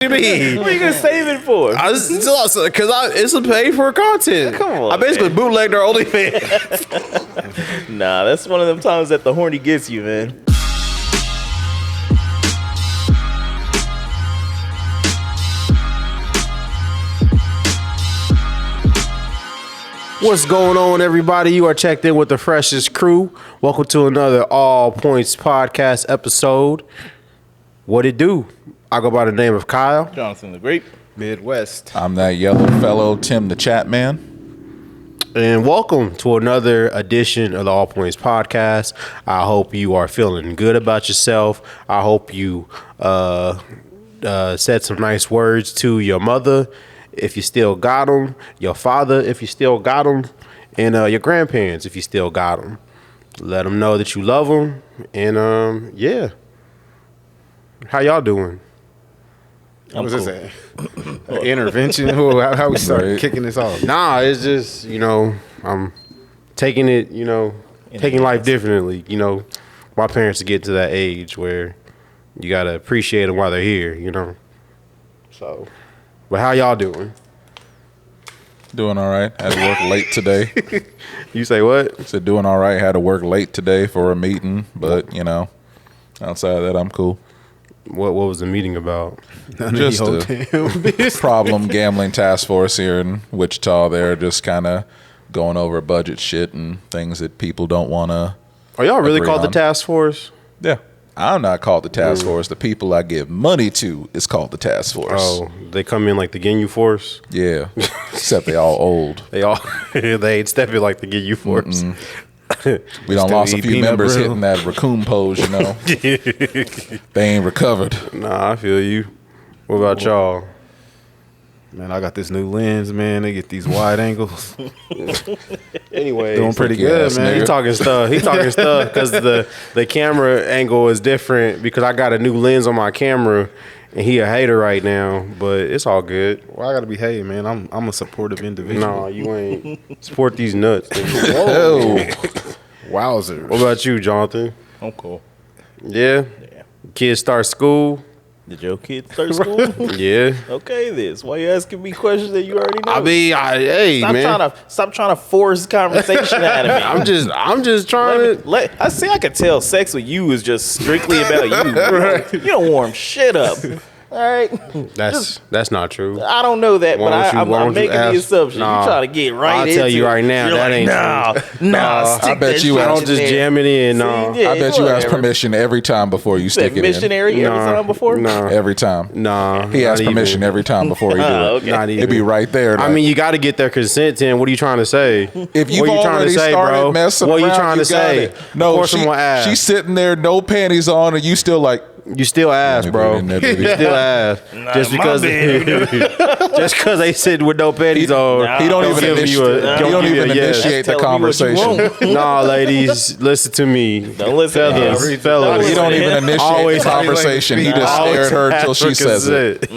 What do you mean? What are you gonna save it for? Because it's a pay for content. Come on, I basically bootlegged their OnlyFans. Nah, that's one of them times that the horny gets you, man. What's going on, everybody? You are checked in with the freshest crew. Welcome to another All Points podcast episode. What it do? I go by the name of Kyle. Jonathan the Grape. Midwest. I'm that yellow fellow, Tim the Chat Man. And welcome to another edition of the All Points podcast. I hope you are feeling good about yourself. I hope you said some nice words to your mother, if you still got them, your father, if you still got them, and your grandparents, if you still got them. Let them know that you love them. And yeah. How y'all doing? What was this? Intervention? How we start kicking this off? Nah, it's just, I'm taking it, taking life differently. My parents are getting to that age where you got to appreciate them while they're here, So, but how y'all doing? Doing all right. Had to work late today. You say what? Said doing all right. Had to work late today for a meeting, but outside of that, I'm cool. What was the meeting about? Just a problem gambling task force here in Wichita. They're just kind of going over budget shit and things that people don't want to. Are y'all really called the task force? Yeah. I'm not called the task force. The people I give money to is called the task force. Oh, they come in like the Get You force? Yeah. Except they all old. They ain't stepping like the Get You force. We done lost a few members hitting that raccoon pose, They ain't recovered. Nah, I feel you. What about y'all? Man, I got this new lens, man. They get these wide angles. Anyway, doing pretty good, man. He talking stuff. Because the camera angle is different because I got a new lens on my camera, and he a hater right now. But it's all good. Well, I gotta be hating, man. I'm a supportive individual. No, you ain't. Support these nuts. Whoa. Wowzer. What about you, Jonathan? I'm cool. Yeah. Kids start school. Did your kids start school? Yeah. Okay, this. Why you asking me questions that you already know? I mean, hey, man. Stop trying to force conversation out of me. I'm just trying to. I see. I could tell sex with you is just strictly about you. Right. You don't warm shit up. All right. That's not true. I don't know that, but I'm making the assumption. Nah, you trying to get right into it. I'll tell you right now, You're that like, ain't true. Nah, I bet you I don't just jam it in. No. See, yeah, I bet you ask whatever. permission every time before you stick it in. Missionary every time before? No. Every time. No. He asks permission every time before he do it. Okay. Not even. It'd be right there. I mean, you got to get their consent, Tim. What are you trying to say? if you've what are you trying already to say, started bro? messing What are around, you trying to got say? it. No, Of course I'm gonna ask. she's sitting there, no panties on, and you still like. You still ass, bro. You still ass. Just because they sitting with no panties on. He don't even initiate the conversation. Nah, ladies, listen to me. Don't listen to him. Fellas. He don't even initiate the conversation. He just stared her until she says it.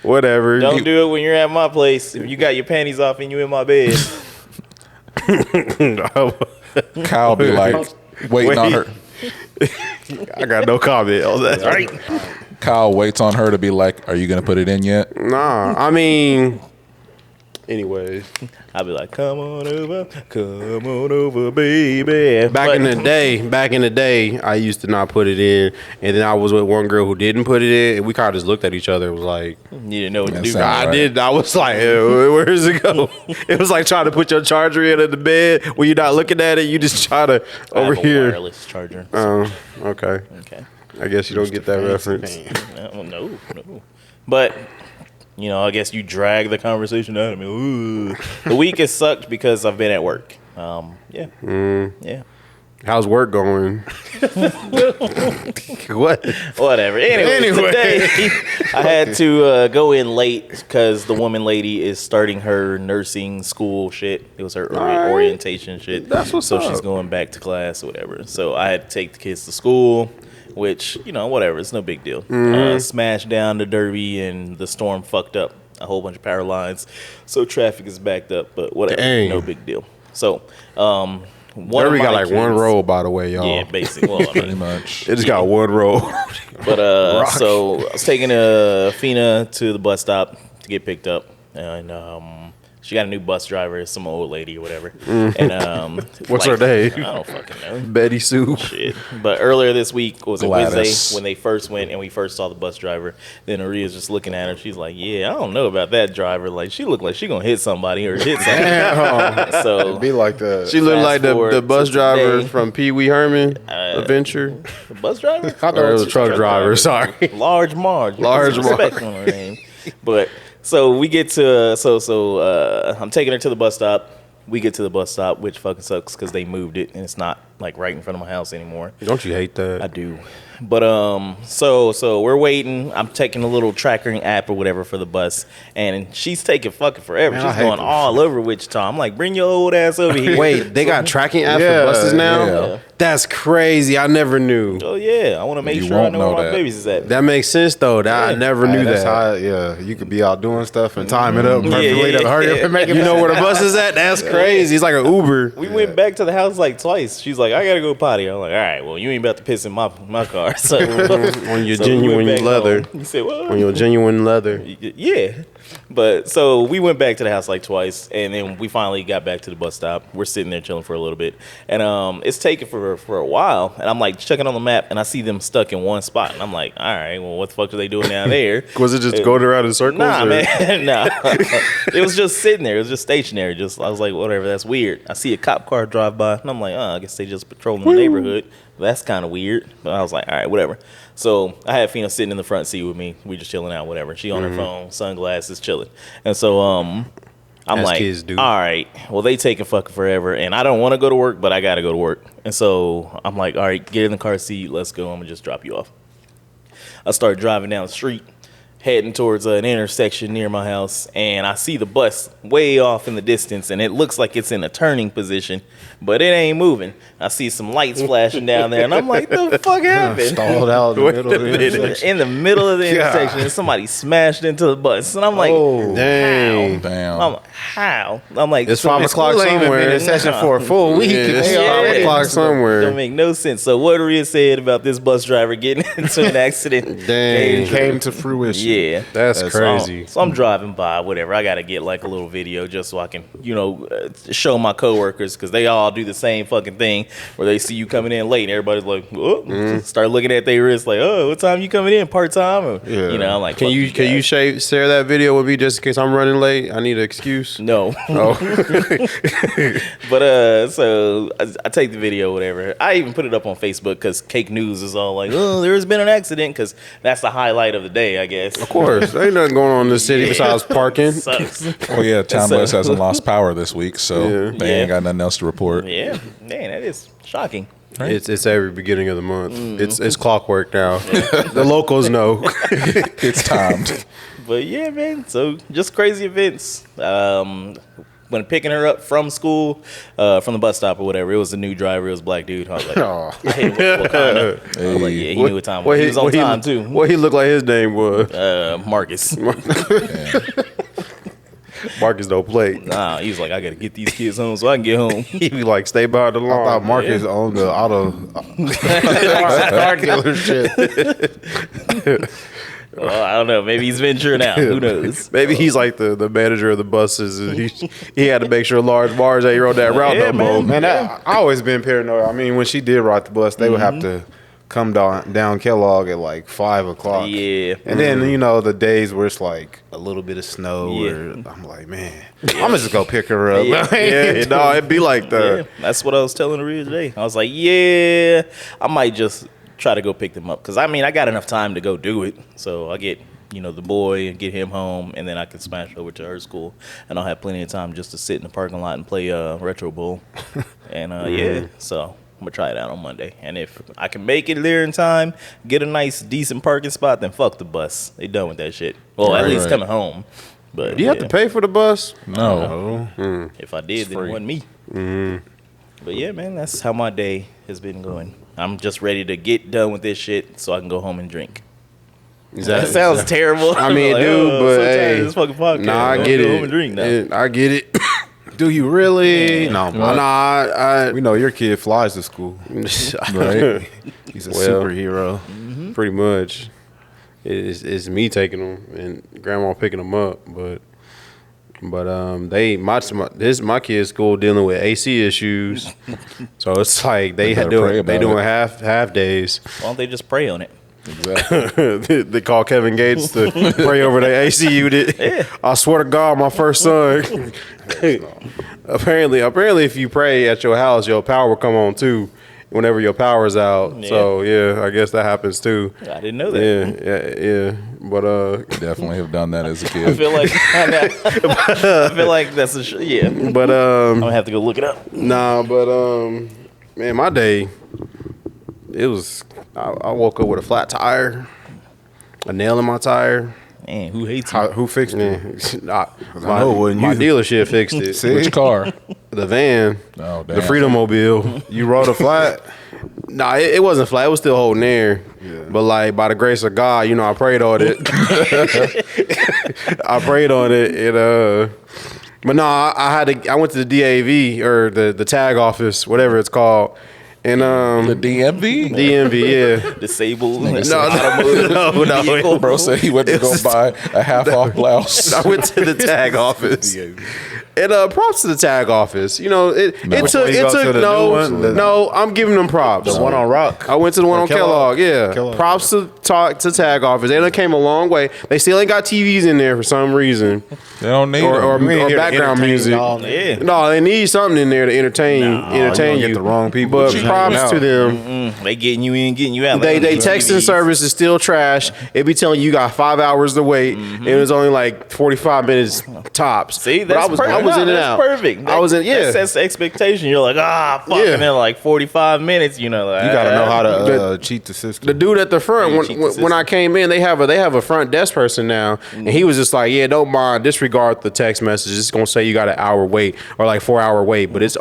Whatever. Don't do it when you're at my place. If you got your panties off and you in my bed. Kyle be like waiting on her. I got no comment on that. Right. Kyle waits on her to be like, "Are you gonna put it in yet?" Nah, I mean, anyways. I'll be like, come on over, baby. Back in the day, I used to not put it in, and then I was with one girl who didn't put it in, and we kind of just looked at each other and was like, You didn't know what to do. sounds I did. I was like, where does it go? It was like trying to put your charger in the bed when you're not looking at it. You just try to I over have a here. wireless charger. Okay. Okay. I guess you don't get that reference. No. But, I guess you drag the conversation out of me. Ooh. The week has sucked because I've been at work. Yeah. How's work going? What? Whatever. Anyway, today I had to go in late because the woman lady is starting her nursing school shit. It was her orientation shit. That's what's so up. she's going back to class or whatever. So I had to take the kids to school, which, whatever. It's no big deal. Smashed down the derby and the storm fucked up a whole bunch of power lines. So traffic is backed up, but whatever. Dang. No big deal. So Derby got like one road, by the way, y'all. Yeah, basically. Well, I Pretty mean, much. It just got one road. but so I was taking Fina to the bus stop to get picked up, and she got a new bus driver, some old lady or whatever. And What's her name? I don't fucking know. Betty Sue. Shit. But earlier this week, was it Gladys. Wednesday, when they first went and we first saw the bus driver, then Aria's just looking at her. She's like, yeah, I don't know about that driver. Like, she looked like she gonna hit somebody or hit something. So It'd be like the. She looked Fast like the forward bus to driver today. from Pee Wee Herman Adventure. the bus driver? Or it was a truck driver, sorry. Large Marge. Large Put some respect on her name. But so we get to I'm taking her to the bus stop. We get to the bus stop, which fucking sucks because they moved it and it's not like right in front of my house anymore. Don't you hate that? I do. But so we're waiting. I'm taking a little tracking app or whatever for the bus, and she's taking fucking forever. Man, I She's hate going this. all over Wichita. I'm like, bring your old ass over here. Wait, they got tracking apps Yeah, for buses now? yeah. That's crazy. I never knew. Oh yeah, I want to make You sure I won't know where know my that. babies is at. That makes sense though. I never knew That's that. how, you could be out doing stuff and time it up Yeah, perfectly yeah, to hurry up and make it. You know where the bus is at? That's crazy. It's like an Uber. We went back to the house like twice. She's like, I gotta go potty. I'm like, all right, well, you ain't about to piss in my car. So On your so we went genuine back leather. home. You said what? On your genuine leather. Yeah. But so we went back to the house like twice, and then we finally got back to the bus stop. We're sitting there chilling for a little bit, and it's taken for a while. And I'm like checking on the map, and I see them stuck in one spot, and I'm like, all right, well, what the fuck are they doing down there? Was it just going around in circles? Nah, or- man, nah. It was just sitting there. It was just stationary. Just I was like, whatever. That's weird. I see a cop car drive by, and I'm like, oh, I guess they just patrolling the neighborhood. That's kind of weird. But I was like, all right, whatever. So I had Fina sitting in the front seat with me. We just chilling out, whatever. She on her phone, sunglasses, chilling. And so I'm As like, kids do. all right, well, they taking fucking forever, and I don't want to go to work, but I got to go to work. And so I'm like, all right, get in the car seat. Let's go. I'm gonna just drop you off. I started driving down the street, heading towards an intersection near my house, and I see the bus way off in the distance, and it looks like it's in a turning position, but it ain't moving. I see some lights flashing down there, and I'm like, the fuck happened? Stalled out in the middle of the intersection. In the middle of the intersection, and somebody smashed into the bus, and I'm like, Oh, Dang. Damn. I'm like, how? I'm like, It's 5 o'clock School ain't even been somewhere. in session for a full week. Yeah, it's They 5 already- o'clock don't somewhere. make no sense. So what Rhea said about this bus driver getting into an accident Dang. Came to fruition. Yeah. That's crazy. So I'm driving by, whatever. I got to get like a little video just so I can, show my coworkers because they all do the same fucking thing where they see you coming in late and everybody's like, oh, start looking at their wrist like, oh, what time you coming in? Part time? Or, Yeah. I'm like, Can fuck you guys. share that video with me just in case I'm running late? I need an excuse. No. Oh. But so I take the video, whatever. I even put it up on Facebook because Cake News is all like, oh, there has been an accident because that's the highlight of the day, I guess. Of course. There ain't nothing going on in the city besides parking. Sucks. Oh yeah, Town So- West hasn't lost power this week, so Yeah. they ain't got nothing else to report. Yeah, man, that is shocking. It's every beginning of the month. It's clockwork now. The locals know. It's timed. But yeah, man. So just crazy events. When picking her up from school, from the bus stop or whatever, it was a new driver. It was a black dude. I was like, Oh. I hate what kind of. I was like, yeah, he knew what time. He was on time too. What he looked like his name was. Marcus. Marcus don't play. Nah, he was like, I gotta get these kids home so I can get home. He be like, stay by the I lawn. thought Marcus owned the auto car dealership. Well, I don't know. Maybe he's venturing out. Who knows? Maybe he's like the manager of the buses. And he had to make sure large Mars ain't rode that route Yeah, no more. Man, I always been paranoid. I mean, when she did ride the bus, they would have to come down Kellogg at like 5 o'clock. Yeah. And then, the days where it's like a little bit of snow, Yeah. or I'm like, man, I'm gonna just go pick her up. Yeah, no, it'd be like Yeah, that. that's what I was telling Rhea today. I was like, yeah, I might just try to go pick them up. Because, I mean, I got enough time to go do it. So I get, the boy and get him home, and then I can smash over to her school. And I'll have plenty of time just to sit in the parking lot and play Retro Bowl. And, yeah, so I'm going to try it out on Monday. And if I can make it there in time, get a nice, decent parking spot, then fuck the bus. They done with that shit. Well, at Right, least right. coming home. But Do you have to pay for the bus? No. If I did, then it free. wasn't me. But yeah, man, that's how my day has been going. I'm just ready to get done with this shit so I can go home and drink. That sounds terrible. I mean, Like, dude, oh, but so tired hey, of this fucking podcast. nah, I I'm get gonna go it. home and drink now. I get it. Do you really? No, we I know your kid flies to school. Right? He's a Well, superhero. pretty much. It's me taking them and grandma picking them up, but my kids' school dealing with AC issues, so it's like they doing half days. Why don't they just pray on it? Exactly. They call Kevin Gates to pray over their AC unit. I swear to God, my first son. apparently, if you pray at your house, your power will come on too. Whenever your power's out, Yeah. so yeah, I guess that happens too. I didn't know that. Yeah. But Definitely have done that as a I kid. feel like I feel like that's yeah. but I'm gonna have to go look it up. Nah, but man, my day, it was. I woke up with a flat tire, a nail in my tire. Man, who hates you? Who fixed it? My know it wasn't you. dealership fixed it. See? Which car? The van, Oh, damn. the Freedom Mobile. You rode a flat? Nah, it wasn't flat. It was still holding there. Yeah. But like by the grace of God, I prayed on it. I prayed on it, and but no, I went to the DAV or the tag office, whatever it's called, and The DMV? DMV, yeah. Disabled. No, no. Bro said he went to go buy a half-off blouse. I went to the tag office. And props to the tag office. It Which took one you go to, the new one? no. I'm giving them props. The one on Rock. I went to the one on Kellogg. Yeah, Kellogg. props to tag office. They done came a long way. They still ain't got TVs in there for some reason, They don't need or them. You ain't here to background entertain music. y'all. Yeah. No, they need something in there to entertain you gonna you. get the wrong people But to props hang to out. them. They getting you in, getting you out. They Like, texting TVs. service is still trash. It be telling you got 5 hours to wait, and it was only like 45 minutes tops. See, But that's I was in and that's out. perfect. I was in, yeah. That sets the expectation. You're like, fuck, Yeah. and then like 45 minutes. Like, You gotta know how to cheat the system. The dude at the front, Yeah, cheat the when system. I came in, they have a front desk person now, and he was just like, "Yeah, don't mind, disregard the text message. It's gonna say you got an hour wait or like 4 hour wait, but it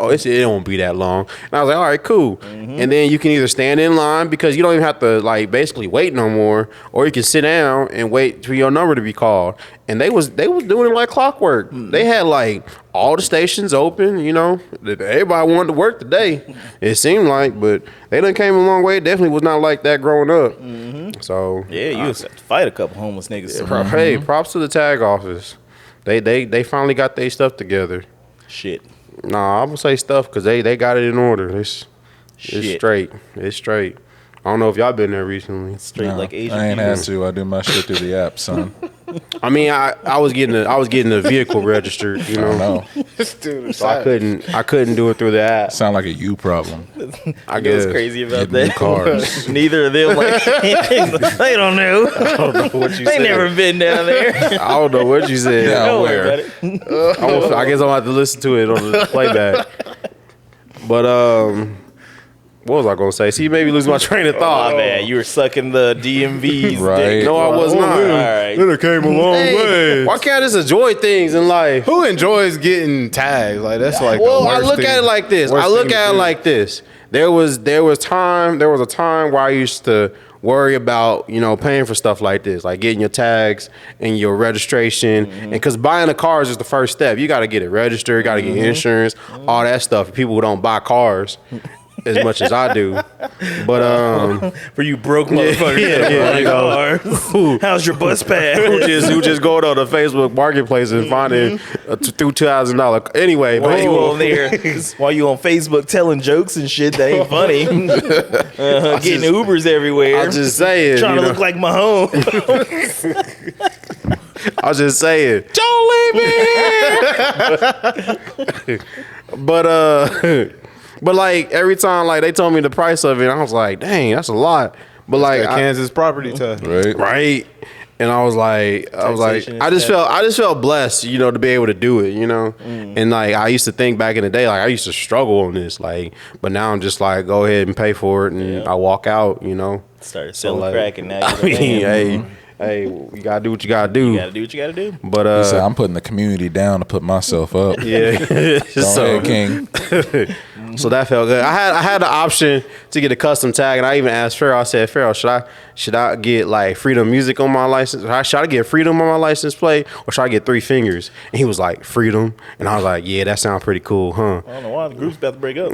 won't be that long." And I was like, "All right, cool." And then you can either stand in line because you don't even have to like basically wait no more, or you can sit down and wait for your number to be called. And they was doing it like clockwork. They had like all the stations open, Everybody wanted to work today. It seemed like, but they done came a long way. It definitely was not like that growing up. So yeah, you used to fight a couple homeless niggas. hey, props to the tag office. They finally got their stuff together. Shit. Nah, I'm gonna say stuff because they got it in order. It's Shit. straight. It's straight. I don't know if y'all been there recently. Straight like Asian I ain't people. had to. I do my shit through the app, son. I mean, I was getting the vehicle registered, I don't know. So I couldn't do it through the app. Sound like a you problem. I You know what's guess. crazy about Getting new that? cars. Neither of them like they don't know. I don't know what you They said. never been down there. I don't know what you said. Yeah. Don't worry where? about it. I guess I'm gonna have to listen to it on the playback. But what was I gonna say? See, you made me lose my train of thought. Oh man, you were sucking the DMV's Right. dick. No, I was not. All right. It came a long Hey, why can't I just enjoy things in life? Who enjoys getting tagged? Like that's like. Well, the I worst look thing- at it like this. worst I look thing to at it do. like this. There was a time where I used to worry about paying for stuff like this, like getting your tags and your registration, and because buying a car is just the first step. You got to get it registered, got to get insurance, all that stuff. For people who don't buy cars as much as I do, but For you broke motherfuckers. yeah, cars. How's your bus pass? who just going on the Facebook Marketplace and finding a $2,000. Anyway, While but you on there, while you on Facebook telling jokes and shit that ain't funny, getting Ubers everywhere, I'm just saying, trying to look like Mahomes. I was just saying, don't leave me here. But like every time like they told me the price of it, I was like, dang, that's a lot. But like That Kansas property tax. Right? right. And I was like, Taxation I just is felt blessed, to be able to do it, And like I used to think back in the day, like I used to struggle on this, like, but now I'm just like, go ahead and pay for it, and I walk out, Started So, selling like, crack, and now I you're mean, man. hey, you gotta do what you gotta do. You gotta do what you gotta do. But He said, I'm putting the community down to put myself up. yeah, Go so ahead, King. so that felt good. I had the option to get a custom tag, and I even asked Farrell. I said, Farrell, should get like Freedom Music on my license? Should I get Freedom on my license plate, or should I get 3 Fingers? And he was like, Freedom. And I was like, yeah, that sounds pretty cool, huh? I don't know why the group's about to break up.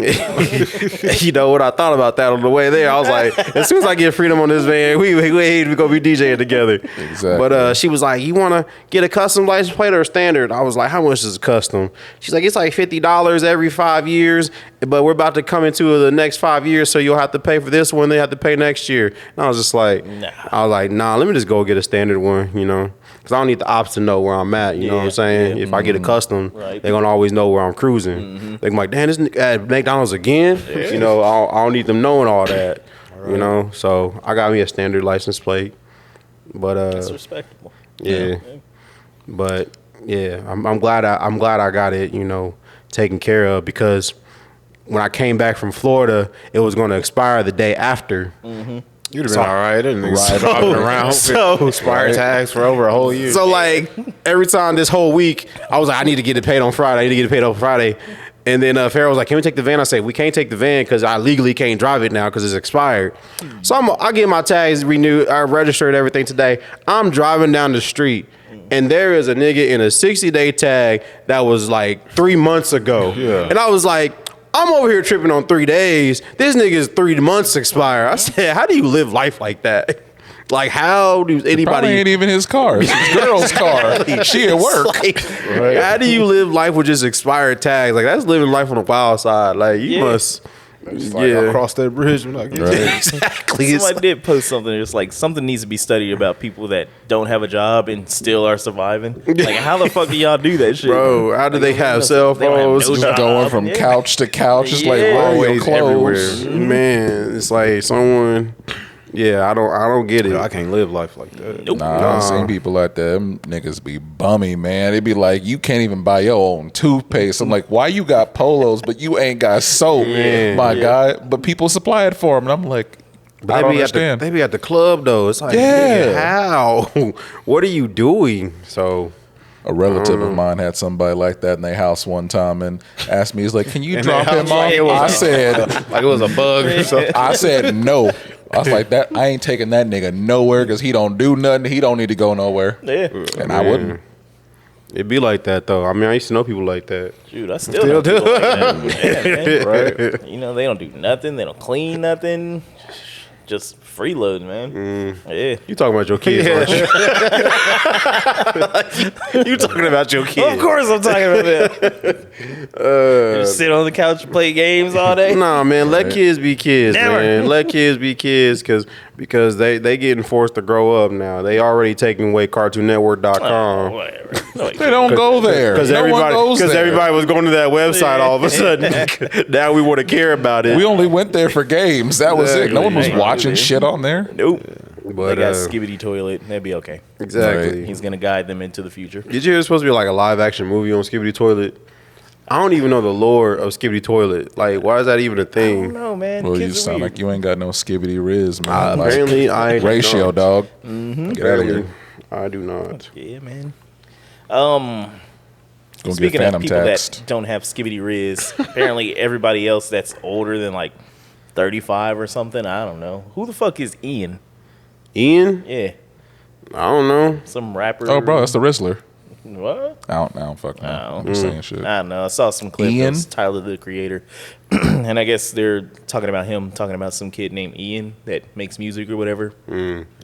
You know what I thought about that on the way there? I was like, as soon as I get Freedom on this van, we gonna be DJing together. Exactly. But she was like, you want to get a custom license plate or a standard? I was like, how much is a custom? She's like, it's like $50 every 5 years, but we're about to come into the next 5 years, so you'll have to pay for this one, they have to pay next year. And I was just like, nah, let me just go get a standard one, you know, because I don't need the ops to know where I'm at, you know what I'm saying? If I get a custom, they're going to always know where I'm cruising. They're like, damn, this at McDonald's again? You know, I don't need them knowing all that, you know? So I got me a standard license plate. But That's respectable. Yeah. But yeah, I'm glad I got it, you know, taken care of, because when I came back from Florida, it was going to expire the day after. You'd have been all right. And driving around with expired tags for over a whole year. So like every time this whole week, I was like, I need to get it paid on Friday. I need to get it paid on Friday. And then Farrah was like, can we take the van? I said, we can't take the van because I legally can't drive it now because it's expired. So I get my tags renewed. I registered everything today. I'm driving down the street, and there is a nigga in a 60-day tag that was like 3 months ago. Yeah. And I was like, I'm over here tripping on 3 days. This nigga's 3 months expire. I said, how do you live life like that? Like, how do anybody? Probably ain't even his car. It's his girl's car. She at work. Like, how do you live life with just expired tags? Like, that's living life on the wild side. Like, you must. Just like, I'll cross that bridge when I get there. Exactly. Somebody did post something. It's like something needs to be studied about people that don't have a job and still are surviving. Like, how the fuck do y'all do that shit, Bro, how do they have cell They don't have phones? no Just job. going from couch to couch, just like Yeah. where are your Always clothes? everywhere. Man, it's like someone. Yeah, I don't get it. I can't live life like that. Nope. Nah, I've seen people like that. Them niggas be bummy, man. They be like, you can't even buy your own toothpaste. I'm like, why you got polos, but you ain't got soap, my guy? But people supply it for them. And I'm like, I don't understand. They be at the club though. It's like, Yeah. nigga, how? What are you doing? So A relative of mine had somebody like that in their house one time and asked me, he's like, can you drop him like it off? I was said, Like it was a bug or something. I said no. I was like, that I ain't taking that nigga nowhere because he don't do nothing. He don't need to go nowhere. Yeah. And I wouldn't. it be like that though. I mean, I used to know people like that. Dude, I still know people like that. Yeah, man. Right. You know, they don't do nothing. They don't clean nothing. Just freeloading, man. Yeah. You talking about your kids? Aren't you? You talking about your kids? Of course I'm talking about that. Just sit on the couch and play games all day. Nah, man, let kids be kids, Never. man. Let kids be kids because they getting forced to grow up now. They already taking away CartoonNetwork.com. Whatever. No, They don't go there. Because No one goes there. everybody was going to that website all of a sudden. Now we want to care about it. We only went there for games. That was it. No one was Exactly. watching shit on there. Nope. But They got Skibbity Toilet. That'd be okay. exactly. He's gonna guide them into the future. Did you hear it's supposed to be like a live action movie on Skibbity Toilet? I don't even know the lore of Skibbity Toilet. Like, why is that even a I don't thing? know, man. Well, you Kids are sound weird. like you ain't got no skibbity riz, man. Like, Apparently, I do ratio, not. dog. Get out of Apparently, here. I do not. Yeah, man. Gonna get Speaking of phantom people taxed. that don't have skibbity riz, apparently everybody else that's older than like 35 or something, I don't know. Who the fuck is Ian? Ian? Yeah, I don't know. some rapper. Oh, bro, that's the Rizzler. What? I don't fuck no. Oh. I'm just saying shit. I don't know. I saw some clip. Ian? It was Tyler, the Creator. And I guess they're talking about him, talking about some kid named Ian that makes music or whatever.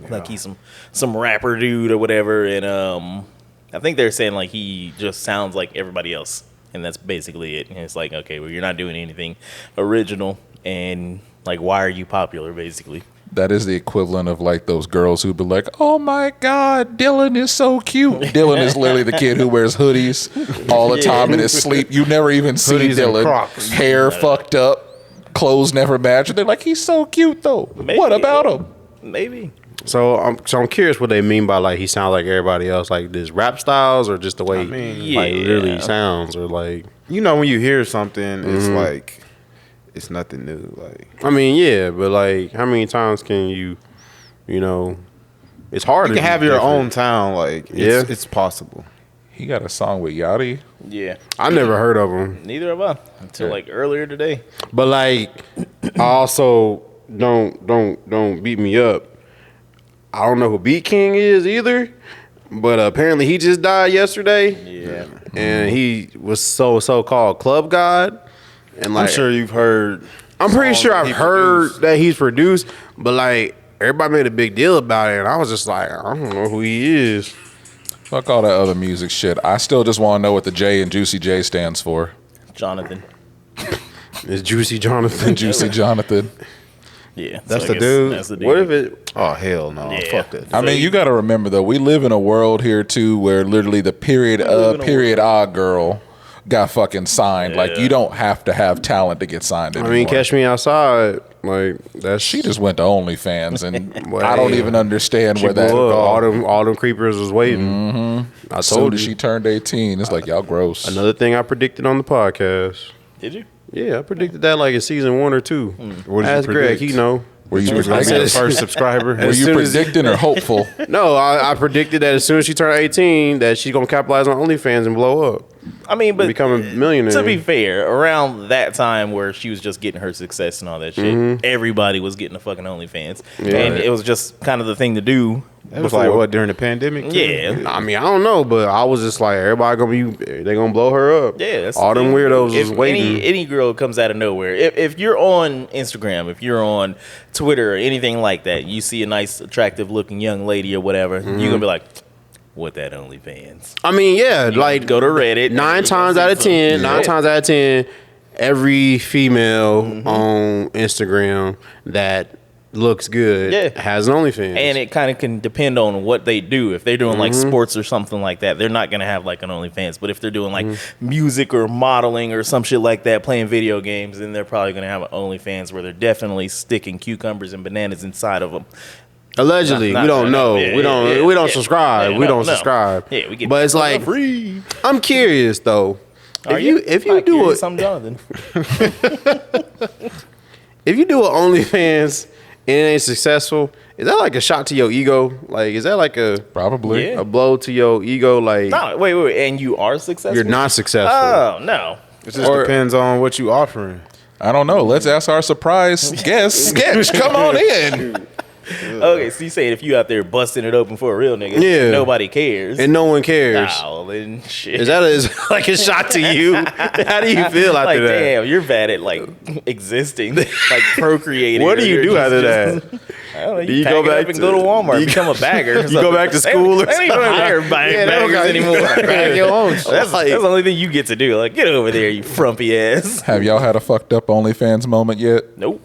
Like he's some rapper dude or whatever. And I think they're saying like he just sounds like everybody else. And that's basically it. And it's like, okay, well, you're not doing anything original. And like, why are you popular, basically? That is the equivalent of like those girls who be like, "Oh my God, Dylan is so cute." Dylan is literally the kid who wears hoodies all the time in his sleep. You never even see Hoodies and Dylan. Crocs. Hair fucked up, clothes never match. They're like, "He's so cute though." Maybe. What about him? Maybe. So I'm curious what they mean by like he sounds like everybody else, like this rap styles or just the way he like yeah. literally sounds, or like You know when you hear something, it's like it's nothing new. Like I mean yeah, but like how many times can you know, it's hard. you to can be have your different. own town. Like Yeah. it's possible. He got a song with Yachty. Yeah. I never heard of him, Neither have I until like earlier today. but like I also don't beat me up. I don't know who Beat King is either, but apparently he just died yesterday. Yeah. And he was so-called club god. And like, I'm sure you've heard. I'm pretty songs sure that I've he heard produced. that he's produced, but like everybody made a big deal about it, and I was just like, I don't know who he is. Fuck all that other music shit. I still just want to know what the J in Juicy J stands for. Jonathan. It's Juicy Jonathan. Juicy Jonathan. Yeah. That's so I the guess dude? That's the dude. What if it? Oh hell no! Yeah. Fuck that. I mean, you got to remember though, we live in a world here too where literally the period girl got fucking signed. Like you don't have to have talent to get signed I anymore. mean, Catch Me Outside. Like that's She just went to OnlyFans, and Well, I don't yeah. even understand where that. blew up. All them creepers was waiting. I As soon told as you. she turned 18, it's like y'all gross. Another thing I predicted on the podcast. Did you? Yeah, I predicted that like in season 1 or 2. What did you Ask Greg, predict? he know. Were you I said predicting? first subscriber. Were you soon as- predicting or hopeful? No, I predicted that as soon as she turned 18, that she's gonna capitalize on OnlyFans and blow up. I mean, but Become a millionaire. To be fair, around that time where she was just getting her success and all that shit, everybody was getting a fucking OnlyFans, and it was just kind of the thing to do. It was like what during the pandemic? too? Yeah. I mean, I don't know, but I was just like, everybody they gonna blow her up. Yeah, that's all the them thing. weirdos If was waiting. Any girl comes out of nowhere. If you're on Instagram, if you're on Twitter or anything like that, you see a nice, attractive looking young lady or whatever, you're gonna be like, "What that OnlyFans?" I mean, yeah, like Go to Reddit. nine times out of 10, every female on Instagram that looks good has an OnlyFans. And it kind of can depend on what they do. If they're doing like sports or something like that, they're not going to have like an OnlyFans. But if they're doing like music or modeling or some shit like that, playing video games, then they're probably going to have an OnlyFans where they're definitely sticking cucumbers and bananas inside of them. Allegedly, Not- we don't know. yeah, we don't. yeah, we don't yeah. subscribe. Yeah, we no, don't no. subscribe. Yeah, we get but it's like free. I'm curious though. Are If you do it, I'm Jonathan. if you do an OnlyFans and it ain't successful, is that like a shot to your ego? Like, is that like Probably. Yeah. a blow to your ego? Like, No, wait, and you are successful. you're not successful. Oh no. It just depends on what you offering. I don't know. Let's ask our surprise guest, Sketch. Come on in. Okay, so you saying if you out there busting it open for a real nigga, Yeah. nobody cares. and no one cares. Nah, well, then shit. Is that like a shot to you? How do you feel after like, that? damn, you're bad at like existing, like procreating. What do you You're do after that? I don't know, Do you you pack go it back up and to- go to Walmart, you become a bagger. you go back to school or They don't even something? hire Yeah, they don't baggers got- anymore. Bag your own shit. That's Like- the only thing you get to do. Like, get over there, you frumpy ass. Have y'all had a fucked up OnlyFans moment yet? Nope.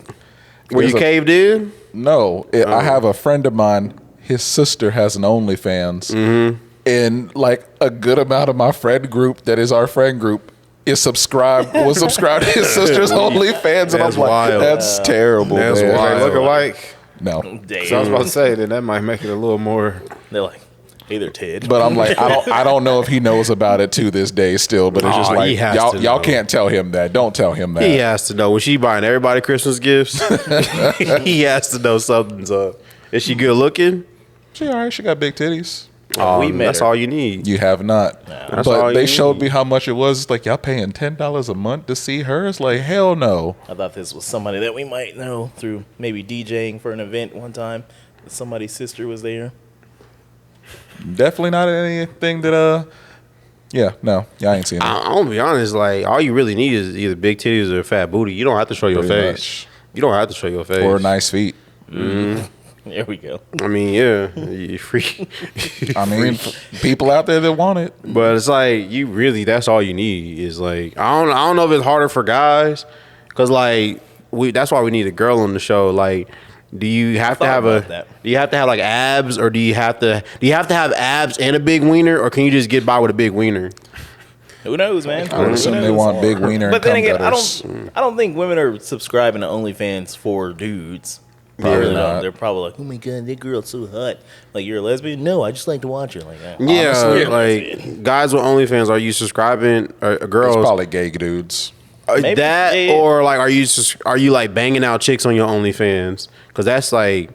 Were you There's a- caved in? No. I have a friend of mine. His sister has an OnlyFans, and like a good amount of my friend group that is our friend group was subscribed to his sister's OnlyFans, and That's I'm like, wild. that's terrible. That's man. wild. They look alike. No, Damn. So I was about to say that might make it a little more. They're like, hey there, Ted. but I'm like, I don't know if he knows about it to this day still. But it's just Oh, like he has y'all to y'all know. can't tell him that. Don't tell him that. He has to know when she buying everybody Christmas gifts. He has to know something's up. Is she good looking? She all right. She got big titties. We met That's her. all you need. You have not. That's all But you they need. showed me how much it was. It's like y'all paying $10 a month to see her. It's like hell no. I thought this was somebody that we might know through maybe DJing for an event one time. Somebody's sister was there. Definitely not anything that yeah, no, y'all ain't seen it. I'm gonna be honest. Like, all you really need is either big titties or a fat booty. You don't have to show your Pretty face. You don't have to show your face. Or nice feet. There we go. I mean, yeah, you free. I mean, people out there that want it. But it's like you really. That's all you need. Is like I don't know if it's harder for guys, cause like that's why we need a girl on the show. Like, do you have to thought have about that. do you have to have like abs, or do you have to have abs and a big wiener, or can you just get by with a big wiener? Who knows, man? I would Who assume they knows? want big wiener But and then cum again, gutters. I don't think women are subscribing to OnlyFans for dudes. Probably Really not. don't. They're probably like, oh my god, that girl's so hot. Like, you're a lesbian? No, I just like to watch her. Like that. Yeah, Honestly, like guys with OnlyFans, are you subscribing? Or It's girls probably gay dudes. Maybe. that, Yeah, yeah. or like are you like banging out chicks on your OnlyFans? Because that's like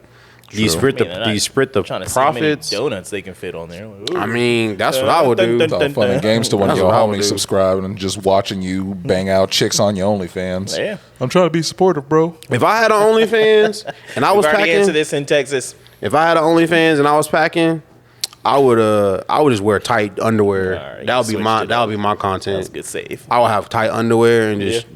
do you split I mean, they're the not trying to see how many profits? donuts they can fit on there. Like, ooh. I mean, that's what I would do. Dun, It's all fun and games to one of That's your what I would homies do. subscribing and just watching you bang out chicks on your OnlyFans. Yeah. I'm trying to be supportive, bro. If I had an OnlyFans and I was We've already answered packing, this in Texas. If I had an OnlyFans and I was packing, I would just wear tight underwear. Right, that would be my content. That's good save. I would have tight underwear and just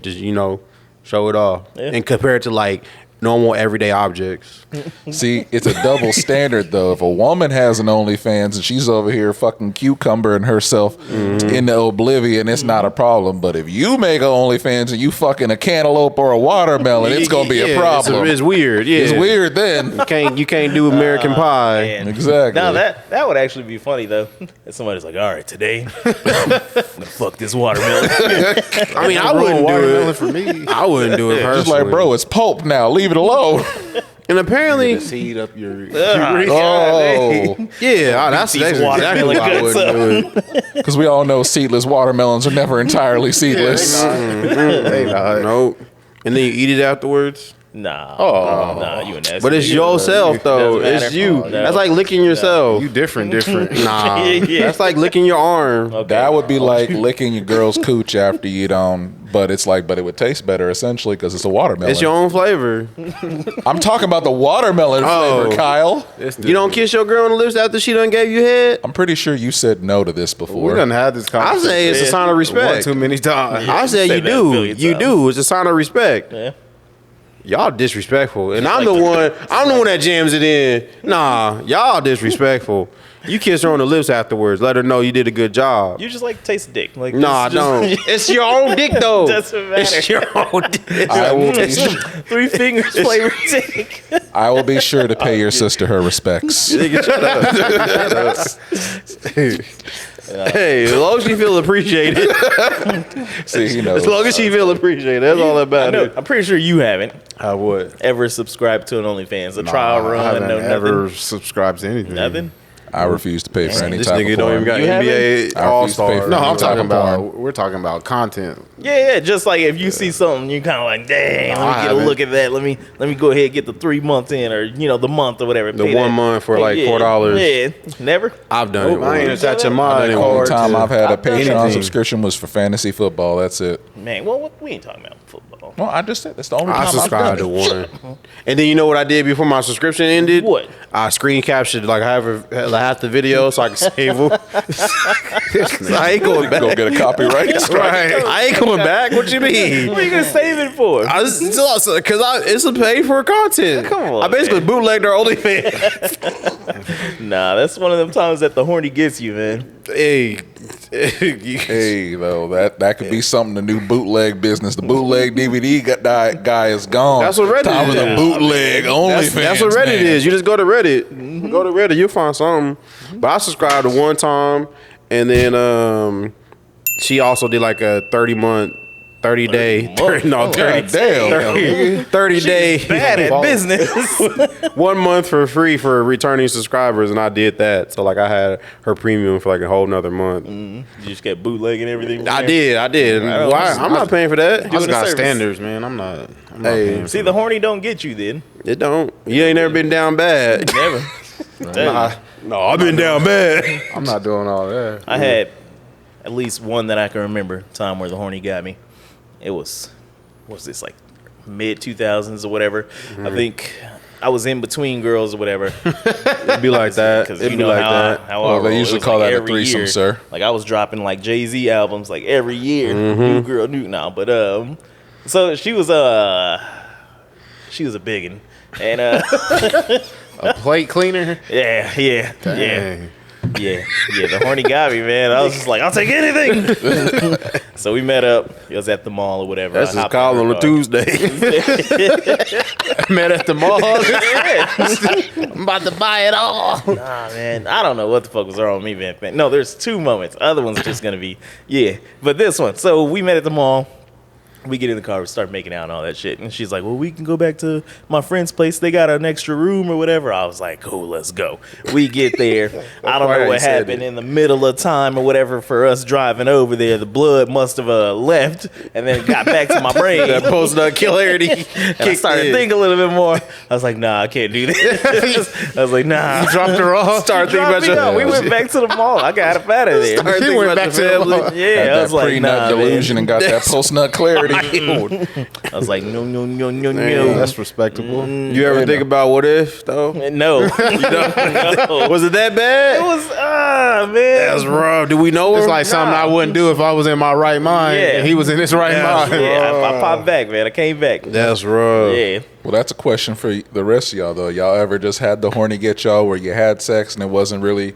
show it off. Yeah. And compare it to like normal everyday objects. See, it's a double standard though. If a woman has an OnlyFans and she's over here fucking cucumbering herself into oblivion, it's not a problem. But if you make an OnlyFans and you fucking a cantaloupe or a watermelon, it's gonna be a problem. It's weird. Yeah, It's weird then. You can't do American Pie. Man. Exactly. Now that would actually be funny though. If somebody's like, all right, today I'm gonna fuck this watermelon. I mean, I wouldn't do Watermelon it for me. I wouldn't do it personally. Just like, bro, it's pulp now. Leave it alone. And apparently, Heat up your. Oh, yeah, that's These exactly watermelon why I guts wouldn't do it. because we all know seedless watermelons are never entirely seedless. They not. Nope. And then you eat it afterwards. Nah. Oh. Nah, you an ass. But it's yourself though. Doesn't It's matter. you. No. That's like licking yourself. You different. Nah, Yeah. that's like licking your arm. Okay. That would be like licking your girl's cooch after you don't. But it's like, but it would taste better essentially because it's a watermelon. It's your own flavor. I'm talking about the watermelon Oh. flavor, Kyle. You don't kiss your girl on the lips after she done gave you head. I'm pretty sure you said no to this We before. done had this I conversation. say it's a sign of one respect. too many times. I say Said you that a do. billion You times. do. It's a sign of respect. Yeah. Y'all disrespectful, and I'm the one. I'm the one that jams it in. Nah, y'all disrespectful. You kiss her on the lips afterwards. Let her know you did a good job. You just like taste dick. Like Nah, this don't. just- It's your own dick though. Doesn't matter. It's your own dick. I will, Three fingers flavored dick. I will be sure to pay your sister her respects. Nigga, shut up. Shut up. Hey, as long as she feel appreciated, See, he knows. as long as she feel appreciated, that's all that I know. matters. I'm pretty sure you haven't I would. ever subscribed to an OnlyFans, a trial I run, haven't no ever nothing. subscribed to anything. Nothing. I refuse to pay for any This type nigga of don't porn. even got You NBA I All refuse to pay Star. for No, any I'm type talking of about. porn. We're talking about content. Yeah. Just like if you see something, you kind of like, dang, No, let I me get a haven't. look at that. Let me go ahead and get the 3 months in, or the month or whatever. The Pay 1 that. month for like $4. Yeah, never. I've done it. I ain't once. attaching The mine. only anymore time to I've had a I've done Patreon anything. subscription was for fantasy football. That's it. Man, well, we ain't talking about football. Well, I just said that's the only I time I've subscribed to done it. one. And then you know what I did before my subscription ended? What? I screen captured like half the video so I can save them. I ain't going back. Go get a copyright strike. Right. I ain't coming back. What you mean? What are you gonna save it for? Because it's a pay for content. Come on, I basically man. bootlegged their OnlyFans. Nah, that's one of them times that the horny gets you, man. Hey. Hey, though, that could be something. The new bootleg business. The bootleg DVD guy is gone. That's what Reddit Time is. for the bootleg OnlyFans. That's what Reddit man. is. You just go to Reddit. Go to Reddit, you'll find something. But I subscribed to one time, and then she also did like a 30 day, 30 day, Bad at business. 1 month for free for returning subscribers, and I did that. So like I had her premium for like a whole nother month. You just got bootleg and everything. I did. Right, Why? I'm not paying for that. I just a got service. standards, man. I'm not Hey. paying See, for the horny don't get you then. It don't. You ain't never been down bad. Never. Tell you. No, I've been down bad. I'm not doing all that. I had at least one that I can remember time where the horny got me. It was, what's this, like mid 2000s or whatever. I think I was in between girls or whatever. It'd be like that. Because It'd you be know like how, that. how Well, I they roll. usually It was call like that a every threesome, year. sir. Like I was dropping like Jay-Z albums like every year. New girl, new now. But so she was a biggin. And A plate cleaner. yeah. Dang. Yeah, the horny got me, man. I was just like, I'll take anything. So we met up. It was at the mall or whatever. That's I his hopped call in on her a car. Tuesday. Met at the mall. I'm about to buy it all. Nah, man. I don't know what the fuck was wrong with me, man. No, there's two moments. Other one's just going to be, yeah. But this one. So we met at the mall. We get in the car, we start making out and all that shit. And she's like, well, we can go back to my friend's place. They got an extra room or whatever. I was like, cool, let's go. We get there. I don't why know I what said happened it. in the middle of time or whatever for us driving over there. The blood must have left and then got back to my brain. That post-nut clarity. And I started thinking a little bit more. I was like, nah, I can't do this. I was like, nah. You dropped her off. Started thinking about your. We went back to the mall. I got up out of there. Started He thinking went about back your to the family. mall. Yeah, Had I was that like, pre-nut nah, delusion man. and got that post-nut clarity. wild. I was like, no. That's respectable. You ever think about what if though? No. No. Was it that bad? It was, man. That's rough. Do we know It's her? like something I wouldn't do if I was in my right mind Yeah. and he was in his right mind. Yeah, I popped back, man. I came back. That's rough. Yeah. Well, that's a question for the rest of y'all, though. Y'all ever just had the horny get y'all where you had sex and it wasn't really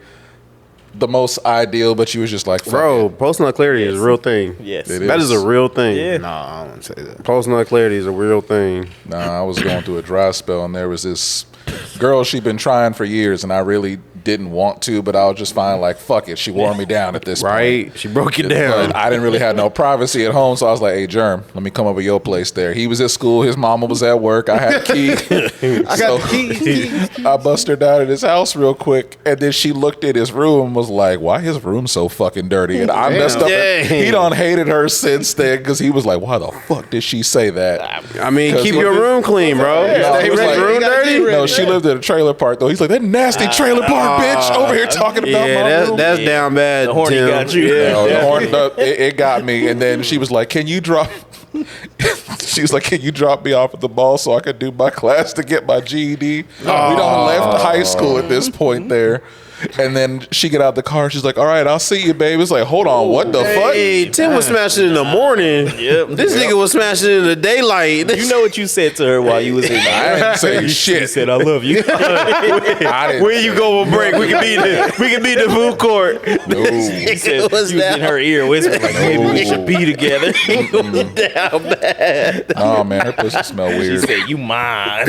the most ideal, but you was just like, fuck Bro, it. post-nut clarity is a real thing. Yes. It That is a real thing. Yeah. Nah, I wouldn't say that. Post-nut clarity is a real thing. Nah, I was going through a dry spell, and there was this girl she'd been trying for years, and I really didn't want to, but I was just fine, like, fuck it. She wore me down at this point. Right? She broke you But down. I didn't really have no privacy at home, so I was like, hey, Germ, let me come over your place there. He was at school. His mama was at work. I had a key. I got the key. I bust her down at his house real quick, and then she looked at his room and was like, why his room so fucking dirty? And I messed up. Dang. He done hated her since then because he was like, why the fuck did she say that? I mean, 'Cause keep look your at- room clean, bro. No, he was like, room dirty? No, she lived in a trailer park, though. He's like, that nasty trailer park bitch over here talking about my Yeah, room. that's down bad. The horny Tim. got you. Yeah. No, the horn, it got me. And then she was like, can you drop... She was like, can you drop me off at the mall so I could do my class to get my GED? We done left high school at this point there. And then she get out the car. She's like, all right, I'll see you, babe. It's like, hold on, what the Hey, fuck? Tim was smashing in the morning. Yep. This nigga was smashing in the daylight. You know what you said to her while you was in I there? didn't say You shit. said, I love you. I didn't Where you go on break? We can be in the food court. You said, was you was in her ear whispering, like, maybe we should be together. down bad. Oh, man, her pussy smell She weird. said, you mine.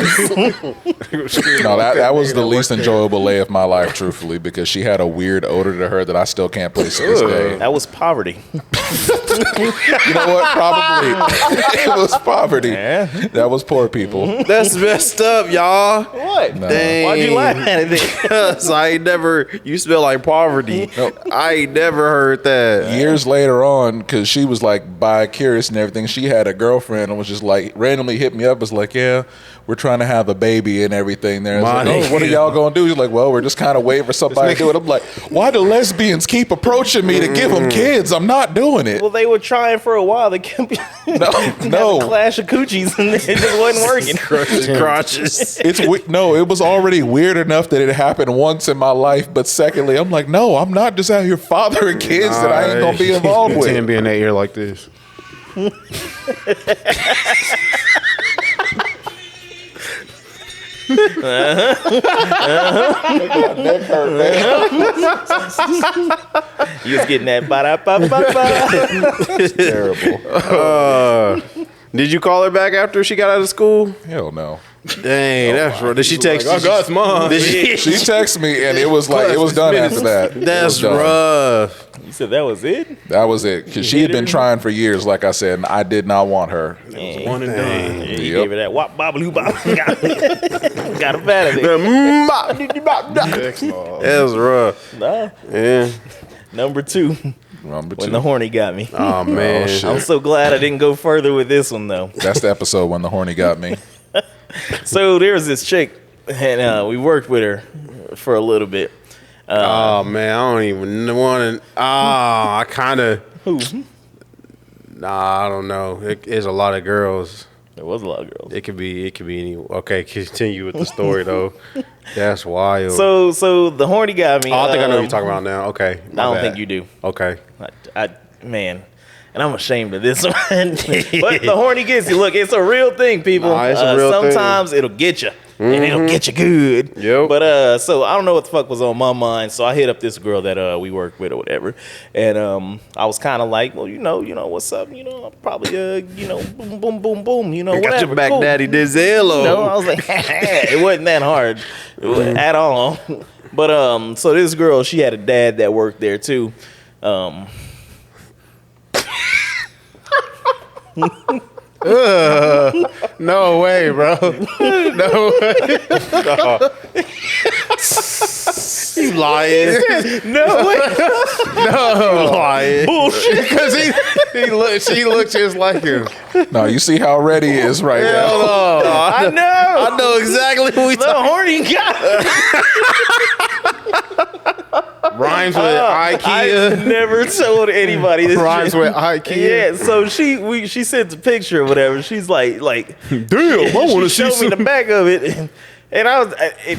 No, that was the least enjoyable lay of my life, truthfully, because she had a weird odor to her that I still can't place to this day. That was poverty. You know what? Probably. It was poverty. Yeah. That was poor people. That's messed up, y'all. What? Dang. Why'd you laugh at it then? Because I ain't never, you smell like poverty. Nope. I ain't never heard that. Years later on, because she was like bi-curious and everything, she had a girlfriend and was just like, randomly hit me up, was like, yeah, we're trying to have a baby and everything there. I was like, Money. oh, what are y'all going to do? She's like, well, we're just kind of waiting for somebody to do it. I'm like, why do lesbians keep approaching me to give them kids? I'm not doing it. Well, they were trying for a while. They kept No. clash of coochies and it just wasn't working. Crotches. No, it was already weird enough that it happened once in my life. But secondly, I'm like, no, I'm not just out here fathering kids that I ain't going to be involved with. Tim be in that ear like this. You was getting that ba-da-ba-ba-ba. Terrible. Did you call her back after she got out of school? Hell no. Dang, that's right. Did she text you? I got mine. Did she? She texted me and it was like, it was done after that. It That's was done. rough. You said that was it? That was it. Because she had been trying for years, like I said, and I did not want her. One and done. Yeah, you Yep. gave her that wop bobbly bop. Got a fat of it. That's rough. Nah. Yeah. Number 2, Number when two. the horny got me. Oh man. shit. I'm so glad I didn't go further with this one though. That's the episode when the horny got me. So there was this chick, and we worked with her for a little bit. Oh man, I don't even want to. I kind of. Who? Nah, I don't know. It's a lot of girls. There was a lot of girls. It could be any. Okay, continue with the story though. That's wild. So the horny got me. Oh, I think I know what you're talking about now. Okay, I don't think you do. Okay. Man, and I'm ashamed of this one. But the horny gets you. Look, it's a real thing, people. Nah, it's a real thing. Sometimes it'll get you. And it'll get you good. Yep. But so I don't know what the fuck was on my mind. So I hit up this girl that we worked with or whatever, and I was kind of like, well, you know what's up, I'm probably boom, boom, boom, boom, Got whatever. your back, cool. Daddy Denzel. I was like, it wasn't that hard at all. But so this girl, she had a dad that worked there too. No way, bro. No way. You lying? No way. You lying? Bullshit. Because she looked just like him. No, you see how ready he is right now. I know. I know exactly who we The talking. horny guy. Rhymes with I IKEA. never told anybody this. Rhymes shit. with IKEA. Yeah, so she sent the picture or whatever. She's like, Damn, I want to she see showed me the some. back of it, and I was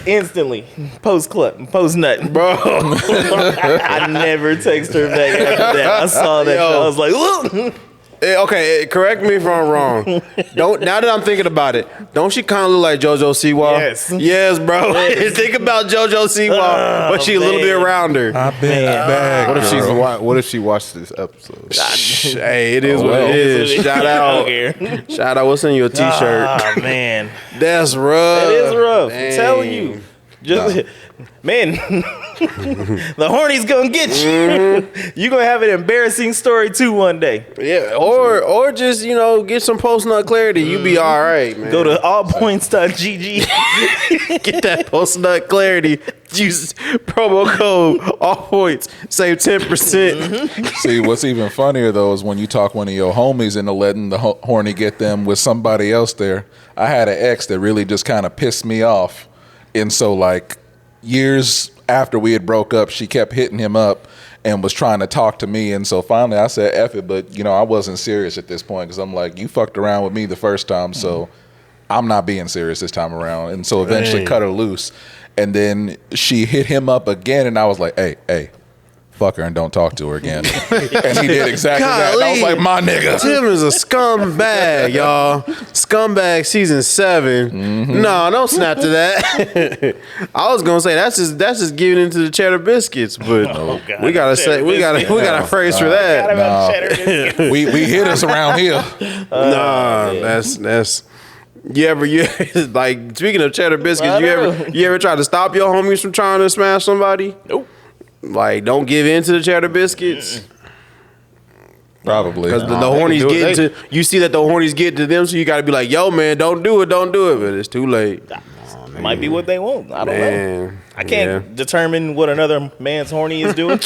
instantly post nut, Bro, I never text her back after that. I saw that. Yo. I was like, look. okay, correct me if I'm wrong. Don't now that I'm thinking about it, don't she kind of look like JoJo Siwa? Yes. Bro. Think about JoJo Siwa, but she a little bit man. rounder. I've been back. What if she watched this episode? Hey, it is what it is. Shout out, shout out. What's in your T-shirt? Oh man, That's rough. that is rough. I'm Dang. telling you. Just man, the horny's gonna get you. Mm-hmm. You gonna have an embarrassing story too one day. Yeah, or just get some post nut clarity. You be all right, man. Go to allpoints.gg. get that post nut clarity. Use promo code all points. Save 10%. See, what's even funnier though is when you talk one of your homies into letting the horny get them with somebody else there. I had an ex that really just kind of pissed me off. And so, like, years after we had broke up, she kept hitting him up and was trying to talk to me. And so finally I said, F it. But, I wasn't serious at this point because I'm like, you fucked around with me the first time, so I'm not being serious this time around. And so eventually cut her loose. And then she hit him up again, and I was like, hey, fuck her and don't talk to her again. And he did exactly that. And I was like, my nigga. Tim is a scumbag, y'all. Scumbag season 7. No, don't snap to that. I was gonna say that's just giving into the cheddar biscuits, but God, we gotta phrase for that. We hit us around here. That's you ever like speaking of cheddar biscuits, you ever try to stop your homies from trying to smash somebody? Nope. Like, don't give in to the cheddar biscuits. Probably. Because the hornies get to you see that the hornies get to them, so you got to be like, yo, man, don't do it. But it's too late. Might be what they want. I don't know. I can't determine what another man's horny is doing.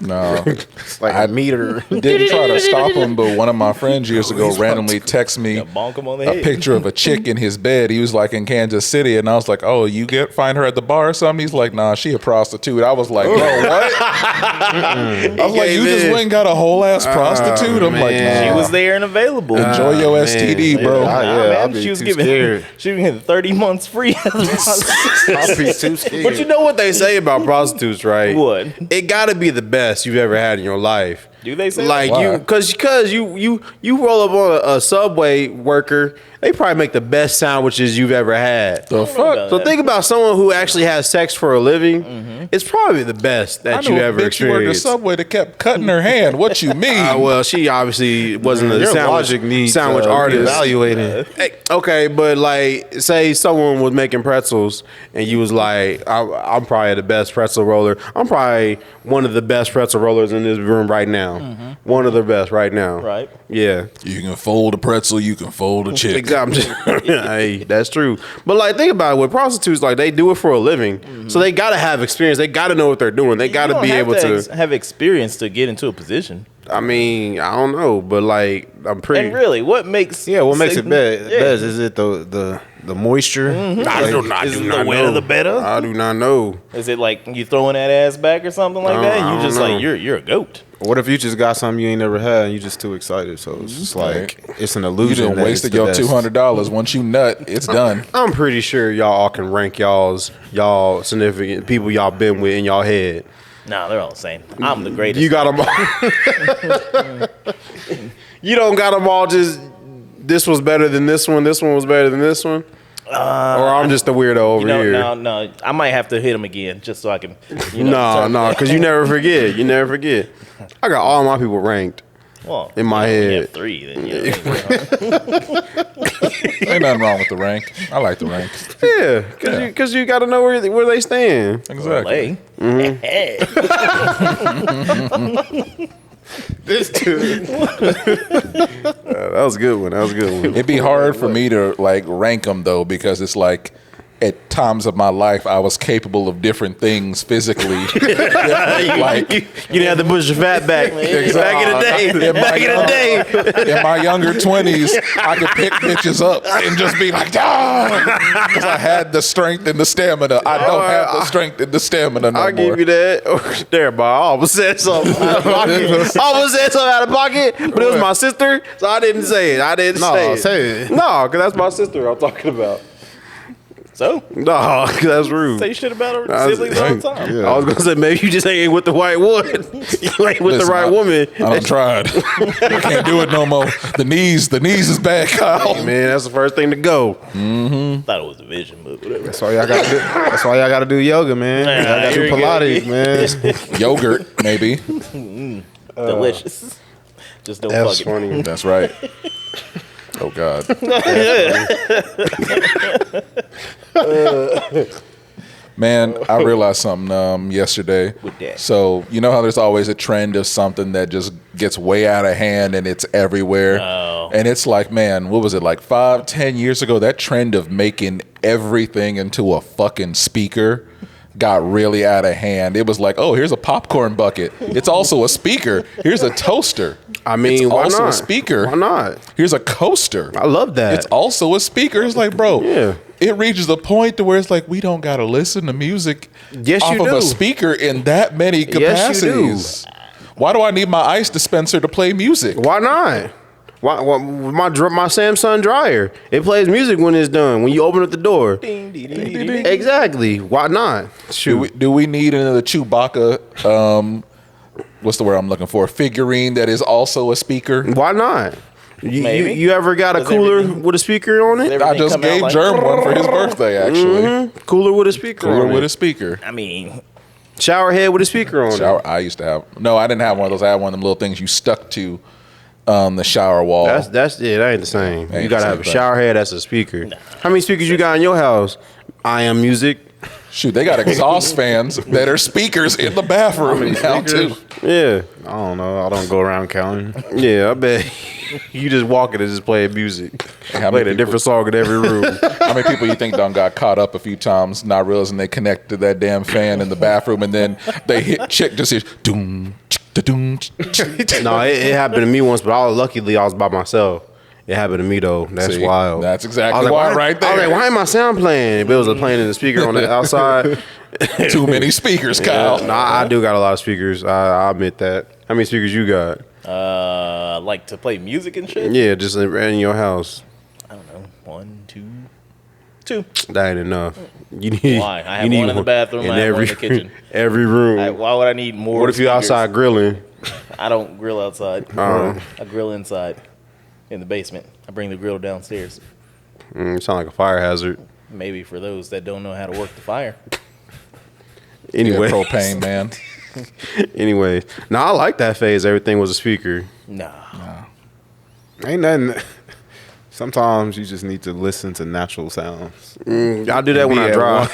No. It's like a meter. Didn't try to stop him, but one of my friends years ago randomly texted me Bonk him on the a head. picture of a chick in his bed. He was like in Kansas City, and I was like, oh, you find her at the bar or something? He's like, nah, she a prostitute. I was like, bro, what? I was like, you just went and got a whole ass prostitute? I'm like, nah. She was there and available. Enjoy your STD, bro. I'll Man, be she was too giving scared. 30 months free. I'll be too scared. But you know what they say about prostitutes, right? What? It got to be the best you've ever had in your life. Do they say like that? you, because you roll up on a Subway worker, they probably make the best sandwiches you've ever had. The fuck? So think about someone who actually has sex for a living. It's probably the best that you ever She worked the experienced. Subway that kept cutting her hand. What you mean? Well, she obviously wasn't a Your sandwich, logic needs sandwich artist. evaluating. Hey, okay, but like, say someone was making pretzels and you was like, I'm probably the best pretzel roller. I'm probably one of the best pretzel rollers in this room right now. One of the best right now. Right. Yeah. You can fold a pretzel, you can fold a chick. Exactly. Hey, that's true. But like, think about it. With prostitutes, like they do it for a living, so they gotta have experience. They gotta know what they're doing. They gotta be able to have experience to get into a position. I mean, I don't know, but like, I'm pretty. And really, what makes What makes it Yeah. best? Is it the moisture? I do not Is it know. the wetter the better? I do not know. Is it like you throwing that ass back or something like that? I You don't just know. like you're a goat. What if you just got something you ain't never had and you just too excited? So it's just like it's an You illusion. done that wasted it's the your best. $200. Once you nut, it's done. I'm pretty sure y'all all can rank y'all significant people y'all been with in y'all head. Nah, they're all the same. I'm the greatest. You got them all. You don't got them all. Just this was better than this one. This one was better than this one. Or I'm just a weirdo over here. No. I might have to hit him again just so I can. No, because you never forget. You never forget. I got all my people ranked. Well, in my you head. have 3. Then Ain't nothing wrong with the rank. I like the rank. Yeah, because you got to know where they stand. Exactly. This dude. That was a good one. It'd be hard for me to like rank them though, because it's like at times of my life I was capable of different things physically. Like you didn't have to push your fat back. Back in the day. In my younger 20s, I could pick bitches up and just be like, because I had the strength and the stamina. I don't have the strength and the stamina no I'll more. give you that. Oh, there, boy. I almost said something out of pocket. But it was my sister, so I didn't say it. I didn't say it. No, because that's my sister I'm talking about. So? No, because that's rude. Say shit about her siblings all the time. Yeah. I was going to say, maybe you just ain't with the right one. You ain't with the right woman. I done tried. I can't do it no more. The knees is bad, Kyle. Man, that's the first thing to go. Thought it was a vision, but whatever. That's why y'all gotta do yoga, man. Y'all gotta here do we go. Pilates, man. Yogurt, maybe. Delicious. Just don't That's fuck it. funny. That's right. Oh God. Man, I realized something yesterday. With that. So you know how there's always a trend of something that just gets way out of hand and it's everywhere. Oh. And it's like, man, what was it, like 5-10 years ago? That trend of making everything into a fucking speaker got really out of hand. It was like, oh, here's a popcorn bucket. It's also a speaker. Here's a toaster. I mean, it's why also not? a speaker. Why not? Here's a coaster. I love that. It's also a speaker. It's like, bro, Yeah. it reaches a point to where it's like we don't gotta listen to music Yes, off you of do. a speaker in that many Yes, you do. capacities. Why do I need my ice dispenser to play music? Why not? Why my Samsung dryer, it plays music when it's done. When you open up the door, Ding, ding, ding, ding, ding. exactly. Why not? Shoot. Do we need another Chewbacca? What's the word I'm looking for? Figurine that is also a speaker. Why not? Maybe. You ever got a Does cooler everything- with a speaker on it? everything I just come out gave like- Germ one for his birthday, actually. Cooler with a speaker Cooler on with it. a speaker. I mean, Shower head with a speaker on it. Shower. I used to have. No, I didn't have one of those. I had one of them little things you stuck to the shower wall. That's it. That ain't the same. Ain't You the gotta same have a thing. shower head that's a speaker. How many speakers you got in your house? I am music. Shoot, they got exhaust fans that are speakers in the bathroom now too. Yeah. I don't know. I don't go around counting. Yeah, I bet you just walking and just playing music. How Playing many a different song in every room. How many people you think done got caught up a few times, not realizing they connected to that damn fan in the bathroom, and then they hit chick just hears doom, doom. No, it happened to me once, but luckily I was by myself. It happened to me though. That's See, wild. that's exactly I was why why right I was there. like, why ain't my sound playing? But it was playing in the speaker on the outside. Too many speakers, Kyle. Nah, I do got a lot of speakers. I admit that. How many speakers you got? like to play music and shit. Yeah, just in your house. I don't know, 1, 2, 2. That ain't enough. You need. Why? I have you need one in the bathroom, I have one in the kitchen. Every room. Why would I need more? What if you speakers? outside grilling? I don't grill outside. Oh. I grill inside, in the basement. I bring the grill downstairs. You sound like a fire hazard. Maybe for those that don't know how to work the fire. Anyway, Yeah, propane, man. Anyways, no, I like that phase. Everything was a speaker. Nah. Ain't nothing. Sometimes you just need to listen to natural sounds. I do that when I drive.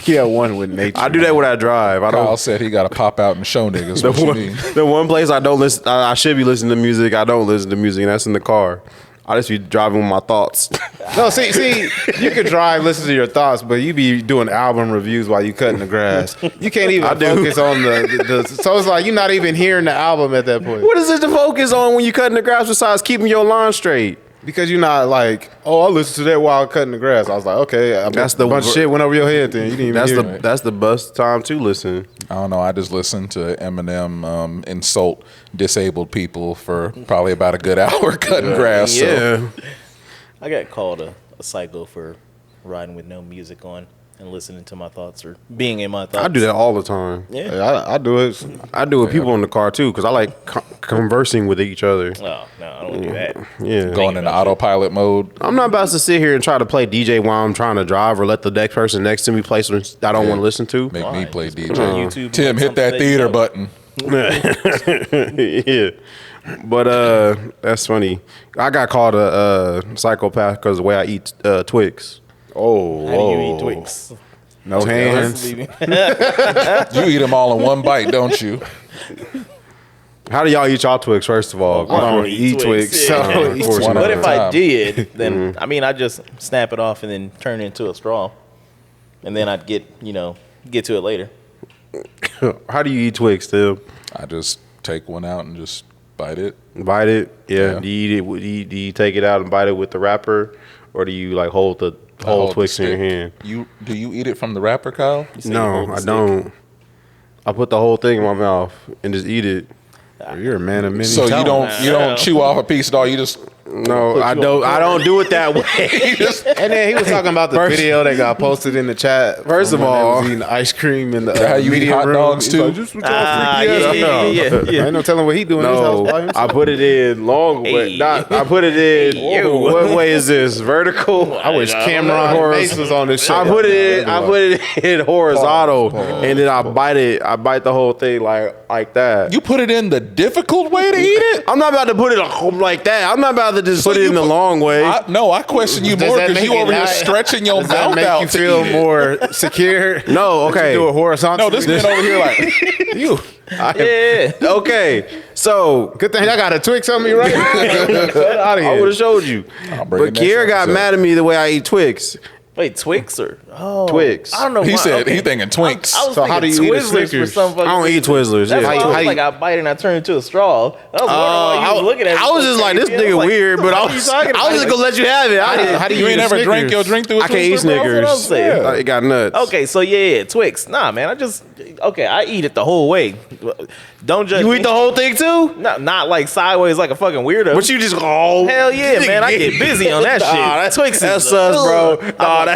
Be at one with nature. I do that when I drive. I Kyle don't. said he got to pop out and show niggas The what you one, mean. the one place I don't listen, I should be listening to music. I don't listen to music, and that's in the car. I just be driving with my thoughts. No, see, you could drive, listen to your thoughts, but you be doing album reviews while you cutting the grass. You can't even I do. focus on the. So it's like you're not even hearing the album at that point What is it to focus on when you cutting the grass besides keeping your lawn straight? because you're not like, oh, I listen to that while cutting the grass. I was like, okay, That's a the bunch of shit went over your head. Then you didn't even hear it. That's the best time to listen. I don't know. I just listened to Eminem insult disabled people for probably about a good hour cutting grass. So. Yeah. I got called a psycho for riding with no music on and listening to my thoughts or being in my thoughts. I do that all the time. Yeah. Yeah, I do it. I do it with people in the car too, because I like conversing with each other. Oh, no, I don't do that. Yeah. Going into autopilot mode. I'm not about to sit here and try to play DJ while I'm trying to drive or let the next person next to me play something I don't want to listen to. Make me play Just put it on DJ. YouTube, Tim, like hit that something theater you know. button. Yeah. But that's funny. I got called a psychopath because of the way I eat Twix. Oh, How do you eat Twix? no hands. You eat them all in one bite, don't you? How do y'all eat y'all Twix, first of all? I don't eat Twix, Yeah. so Of course One not. But at if a I time. did, then I mean, I just snap it off and then turn it into a straw. and then I'd get to it later. How do you eat Twix, Tim? I just take one out and just bite it. Bite it? Yeah. Yeah. Do you eat it? Do you take it out and bite it with the wrapper, or do you like hold the whole Twix in your hand? Do you eat it from the wrapper, Kyle? No, I don't. I put the whole thing in my mouth and just eat it. You're a man of many So you talents. don't chew off a piece at all. You just No, I don't. I don't do it that way. And then he was talking about the video that got posted in the chat. First of when they all- was eating ice cream in the How you eat media hot room. dogs, He's too? like, just what y'all freaky ass yeah. Ain't no telling what he doing in his house by No, himself. I put it in long way. Hey. Not, I put it in. Hey, you. What way is this? Vertical. I wish Cameron Horizontal. Mace was on this show. I put it in horizontal, and then I bite it. I bite the whole thing like that. you put it in the difficult way to eat it. I'm not about to put it like that. I'm not about to just put it you in the put- long way. I question you Does more that because make you it over here not- stretching your Does that mouth make out you to feel eat it. more secure? No, okay. Do it horizontal. No, this man over here like you. Yeah. Okay, so Good thing I got a Twix on me right now. Get out of I would here. have showed you. bring But it next Kiera got episode. mad at me the way I eat Twix. Wait, Twix or Twix. I don't know. He why. said Okay. he thinking Twinks. I was So thinking how do you eat a Twizzlers for Snickers? some fucking I don't eat reason. Twizzlers. That's Yeah. why How I you- was like, I bite it and I turn into a straw. I was wondering why you was looking at me. I was just like, this crazy. I nigga was like, weird, but I what are you was talking about? just gonna let you have it. How do you eat ain't a never drank Snickers? your drink through a I can't eat Twizzler, bro? Snickers. That's what I'm saying. It got nuts. Okay, so yeah, Twix. Nah, man, I eat it the whole way. Don't judge You me. eat the whole thing too? Not like sideways like a fucking weirdo. But you just Hell yeah, man. I get busy on that shit. Nah, that's Twix is that's the- us, bro. Ugh.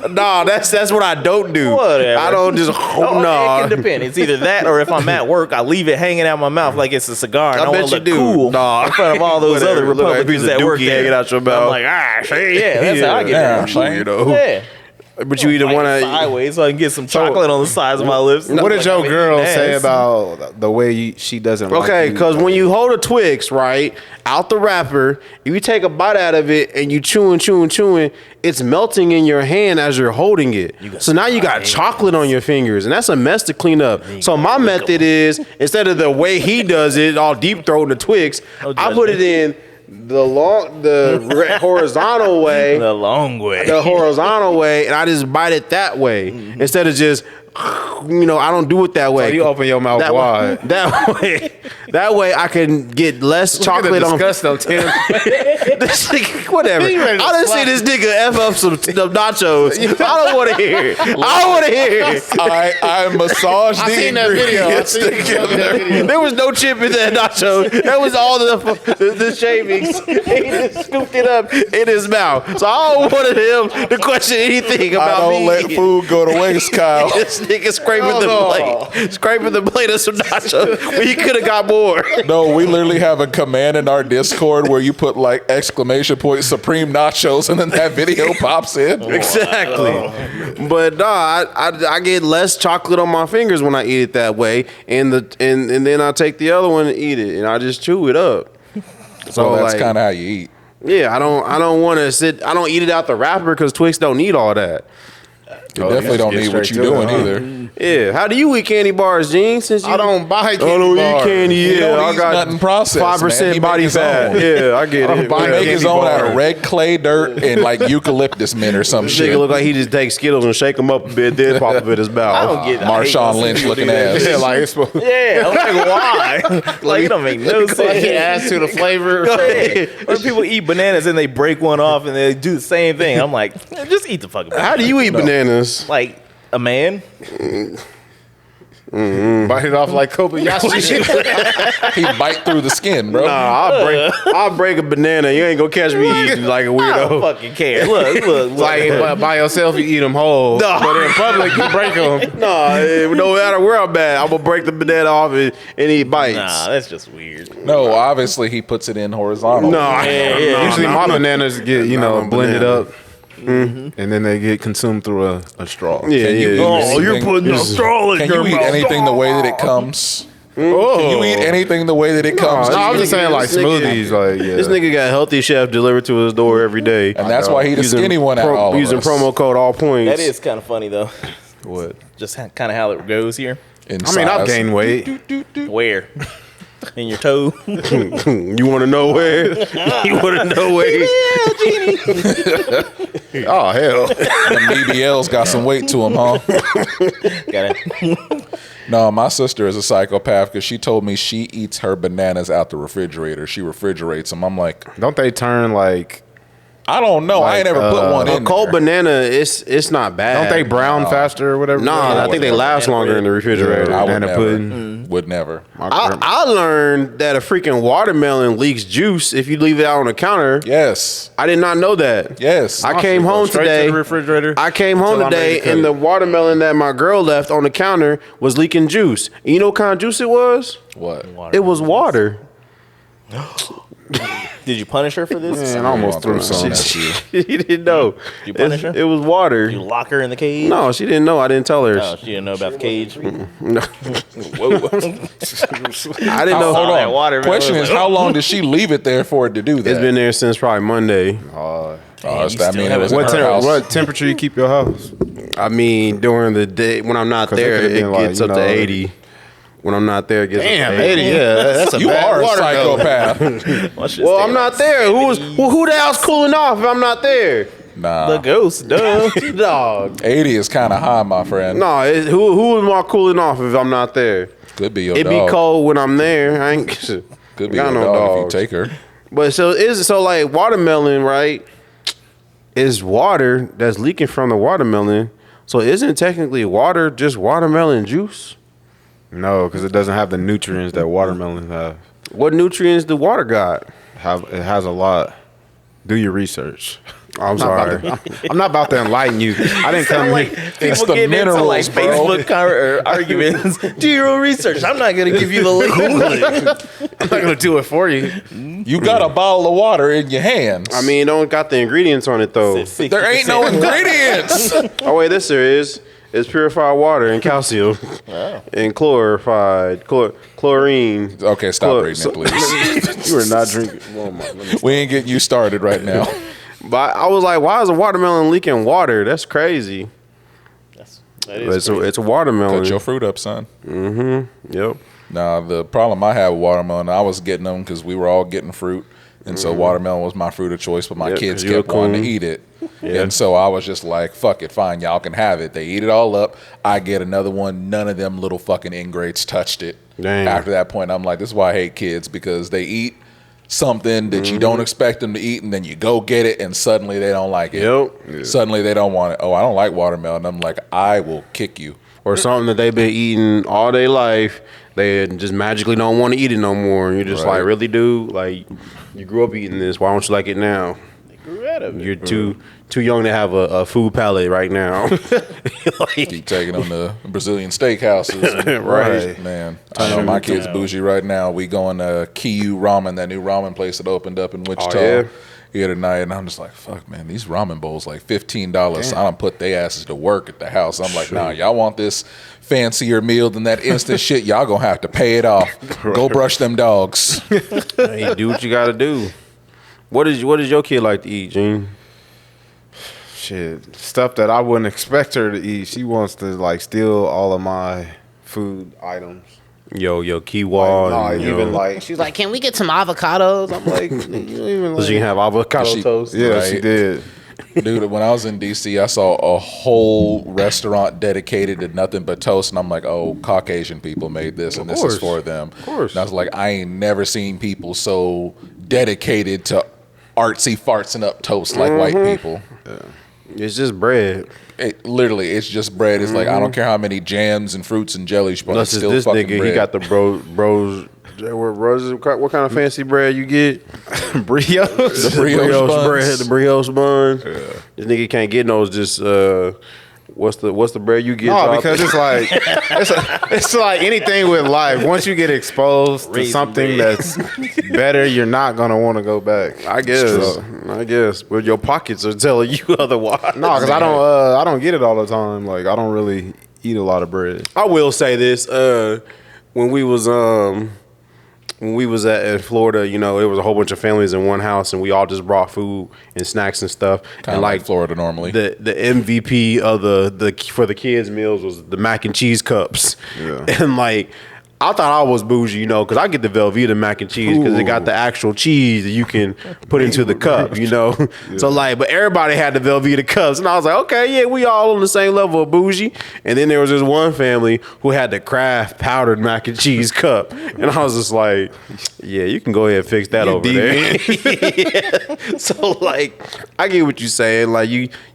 Nah, that's what I don't do. Whatever. I don't just Oh, nah. It can depend. It's either that or if I'm at work, I leave it hanging out my mouth like it's a cigar. And I, I bet want to you look do. cool Nah. in front of all those Whatever. other Look like a Republicans piece of that work dookie there. hanging out your mouth. I'm like, see, yeah, that's how I get Yeah, down. weirdo. Yeah. But you either Like want to. sideways so I can get some chocolate on the sides of my lips. What did Like your I'm girl eating say ass. about the way she doesn't like Okay, you? because when you hold a Twix, right, out the wrapper, if you take a bite out of it and you chewing, it's melting in your hand as you're holding it. So now you got chocolate on your fingers, and that's a mess to clean up. So my method is, instead of the way he does it, all deep throating the Twix, I put it in the horizontal way. The long way. The horizontal way, and I just bite it that way instead of just, I don't do it that way. So you open your mouth that wide. That way I can get less chocolate on. Disgust though, Tim. This nigga, whatever. You ready to I done slap see this nigga F up some nachos. I don't want to hear it. I don't want to hear it. I massaged I the seen that video. I seen that video. There was no chip in that nacho. That was all the shavings. He just scooped it up in his mouth. So I don't want him to question anything I about don't me. let food go to waste, Kyle. This nigga scraping the plate of some nachos when he could have got more. No, we literally have a command in our Discord where you put like exclamation point Supreme Nachos and then that video pops in. Exactly. But nah, I get less chocolate on my fingers when I eat it that way, and then I take the other one and eat it, and I just chew it up. So that's kind of how you eat. Yeah, I don't want to sit. I don't eat it out the wrapper because Twix don't need all that. You definitely don't get need what straight you're to it, doing huh? either. Yeah. How do you eat candy bars, Gene? Since you I don't buy candy I don't bars. eat candy. He Yeah, don't I eat got nothing processed, man. 5% He body make his fat. own. Yeah, I get it. buy He Yeah. make candy his own out bars. of red clay dirt and like eucalyptus mint or some This shit. nigga look like he just takes Skittles and shake them up a bit, then pop them in his mouth. I don't get Marshawn Lynch looking ass. Yeah, like it's supposed Yeah, I'm like, why? Like, it don't make no sense. like ass to the flavor. Or people eat bananas and they break one off and they do the same thing. I'm like, just eat the fucking banana. How do you eat bananas? Like a man? Bite it off like Kobayashi. He bite through the skin, bro. Nah, I'll break a banana. You ain't gonna catch me eating like a I don't weirdo. fucking care. Look. Like by yourself, you eat them whole. No. But in public, you break them. Nah, no matter where I'm at, I'm gonna break the banana off and eat bites. Nah, that's just weird. No, obviously he puts it in horizontal. Nah, Usually my bananas get, Not a blended banana. up. And then they get consumed through a straw. Yeah, Can you yeah. eat Oh, you're anything- putting a straw in Can your you eat mouth. anything the way that it comes? Oh. Can you eat anything the way that it comes? No, to I was you? just saying like This nigga- smoothies. Like, yeah. This nigga got Healthy Chef delivered to his door every day. And that's why he the Using skinny one at all of using us. promo code all points. That is kind of funny though. What? Just kind of how it goes here. In I mean, I've size. gained weight. Where? in your toe. You want to know where? You want to know where? Oh hell! Them BBLs got some weight to them, huh? Got it. No, my sister is a psychopath because she told me she eats her bananas out the refrigerator. She refrigerates them. I'm like, Don't they turn like? I don't know. I ain't ever put one A in cold there. banana, it's not bad. Don't they brown faster or whatever? Nah, I think they last longer in the refrigerator. I would Banana never. pudding. Would never. I learned that a freaking watermelon leaks juice if you leave it out on the counter. Yes. I did not know that. Yes. I came home Straight today. to the refrigerator. I came home until I'm ready today to cut and it. the watermelon that my girl left on the counter was leaking juice. And you know what kind of juice it was? What? It was water. Did you punish her for this? Man, I almost threw some at you. She didn't know. You punish her? It was water. You lock her in the cage? No, she didn't know. I didn't tell her. Oh, she didn't know about the cage. No. Whoa. I didn't know. Hold on. Water, Question is, how long did she leave it there for it to do that? It's been there since probably Monday. Oh, you so that still mean have it was it. in her house. What temperature you keep your house? I mean, during the day when I'm not 'Cause it there, could've it been like, gets you up to know, 80. When I'm not there, it gets Damn, up to 80. 80. Yeah, that's a You bad are a water bill. psychopath. Well, I'm not there. Who the hell's cooling off if I'm not there? Nah. The ghost, duh. Dog. 80 is kind of high, my friend. No, who am I cooling off if I'm not there? Could be your It dog. be cold when I'm there. I ain't Could be got your no dog dogs. if you take her. But so like watermelon, right? Is water that's leaking from the watermelon. So isn't technically water just watermelon juice? No, because it doesn't have the nutrients that watermelons have. What nutrients do water got? It has a lot. Do your research. I'm sorry. I'm not about to enlighten you. I didn't come Like here. people the getting into like minerals, bro. Facebook arguments. Do your own research. I'm not gonna give you the link. I'm not gonna do it for you. You got a bottle of water in your hands. I mean, it don't got the ingredients on it though. there ain't no ingredients. Oh wait, this there is. It's purified water and calcium and chlorine. Okay, stop reading it, please. You are not drinking. Oh my goodness. We ain't getting you started right now. But I was like, why is a watermelon leaking water? That's crazy. That It's a watermelon. Cut your fruit up, son. Yep. Nah, the problem I had with watermelon, I was getting them because we were all getting fruit. And so watermelon was my fruit of choice, but my Yep, kids 'cause you a kept wanting coon. to eat it. Yeah. And so I was just like, fuck it, fine, y'all can have it. They eat it all up. I get another one. None of them little fucking ingrates touched it. Dang. After that point, I'm like, this is why I hate kids, because they eat something that you don't expect them to eat, and then you go get it, and suddenly they don't like it. Yep. Suddenly they don't want it. Oh, I don't like watermelon. I'm like, I will kick you. Or something that they've been eating all their life. They just magically don't want to eat it no more. And you're just Right. like, really, dude? Like, you grew up eating this. Why don't you like it now? grew out of it. You're too young to have a food palate right now. Keep taking them to Brazilian steakhouses. Right. Man, I know my kid's bougie right now. We going to Kiyu Ramen, that new ramen place that opened up in Wichita. yeah? Here tonight, and I'm just like, fuck, man, these ramen bowls like $15. I don't put their asses to work at the house. I'm like, nah, y'all want this fancier meal than that instant shit? Y'all gonna have to pay it off. Go brush them dogs. Hey, do what you got to do. What does your kid like to eat, Gene? Shit, stuff that I wouldn't expect her to eat. She wants to like steal all of my food items. Yo, Kiwa. Nah, and, even like She's like, can we get some avocados? I'm like, you don't even so like, she can have avocado She- toast. yeah, she Right. did. Dude, when I was in DC, I saw a whole restaurant dedicated to nothing but toast, and I'm like, oh, Caucasian people made this, and this is for them. Of course. And I was like, I ain't never seen people so dedicated to artsy fartsing up toast like white people. It's just bread. Literally, it's just bread. It's like, I don't care how many jams and fruits and jellies, but Unless it's it's still this fucking nigga, bread. he got the bros. What kind of fancy bread you get? Brioche. The brioche buns. bread, the brioche buns. This nigga can't get those. Just what's the bread you get? No, Drop because it. it's like it's like anything with life. Once you get exposed to Raisin something bread. that's better, you're not gonna want to go back. I guess, but your pockets are telling you otherwise. No, because I don't get it all the time. Like I don't really eat a lot of bread. I will say this: when we was in Florida, you know, it was a whole bunch of families in one house, and we all just brought food and snacks and stuff. Kinda and like Florida normally. the MVP of the for the kids meals was the mac and cheese cups. Yeah. And like I thought I was bougie, because I get the Velveeta mac and cheese because it got the actual cheese that you can put into the cup, So but everybody had the Velveeta cups, and I was like, okay, yeah, we all on the same level of bougie. And then there was this one family who had the Kraft powdered mac and cheese cup, and I was just like, yeah, you can go ahead and fix that over there. Yeah. So I get what you're saying.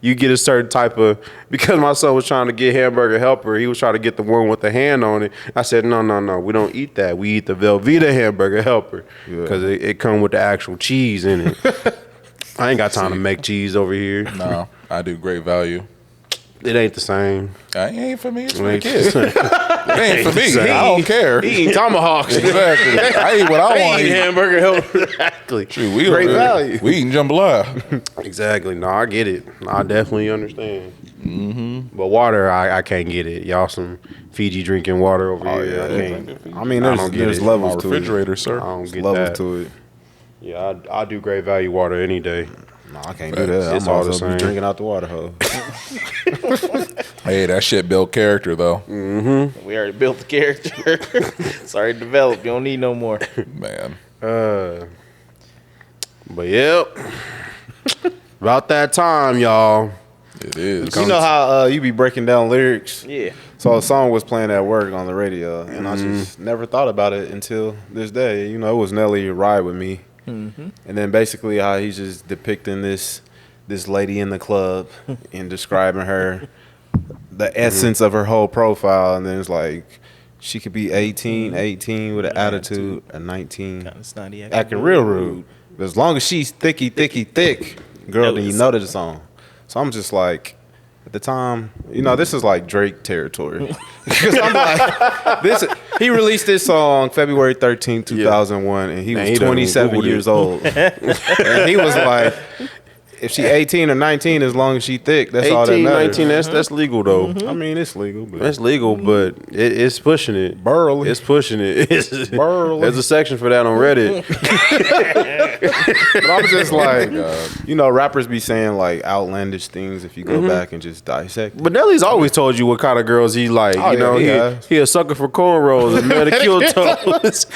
You get a certain type of, because my son was trying to get Hamburger Helper, he was trying to get the one with the hand on it. I said, no, we don't eat that. We eat the Velveeta Hamburger Helper because it come with the actual cheese in it. I ain't got time to make cheese over here. No, I do Great Value. It ain't the same. It ain't for me. It's for the kids. It ain't for me. I don't care. He eat tomahawks. Exactly. I eat what I want to eat. Hamburger Helper. Exactly. Shoot, we Great Value. We eating jambalaya. Exactly. No, I get it. I definitely understand. Mm-hmm. But water, I can't get it. Y'all some Fiji drinking water over here. Yeah. I mean, there's levels to refrigerator, it. sir. I don't get levels that. to it. Yeah, I do Great Value water any day. No, I can't do that. It's I'm all the also same. drinking out the water hose. Hey, that shit built character though. Mm-hmm. We already built the character. It's already developed. You don't need no more. Man. But yep. About that time, y'all. It is. You know how you be breaking down lyrics? Yeah. So a song was playing at work on the radio, and I just never thought about it until this day. It was Nelly Ride With Me. Mm-hmm. And then basically how he's just depicting this lady in the club and describing her, the essence of her whole profile. And then it's like, she could be 18 with an attitude, a 19, Kind of snotty. acting real rude. But as long as she's thick, girl, then you know that it's on. So I'm just like, at the time, this is like Drake territory. Because I'm like, he released this song February 13, 2001, and he was 27 years old. And he was like, if she 18 or 19, as long as she thick, that's all that 18, matters. 19, that's legal though. I mean, it's legal. But That's legal, but it's pushing it. Burly. It's pushing it. Burly. There's a section for that on Reddit. But I'm just like, rappers be saying like outlandish things if you go back and just dissect it. But Nelly's always told you what kind of girls he like. He a sucker for cornrows and manicured toes.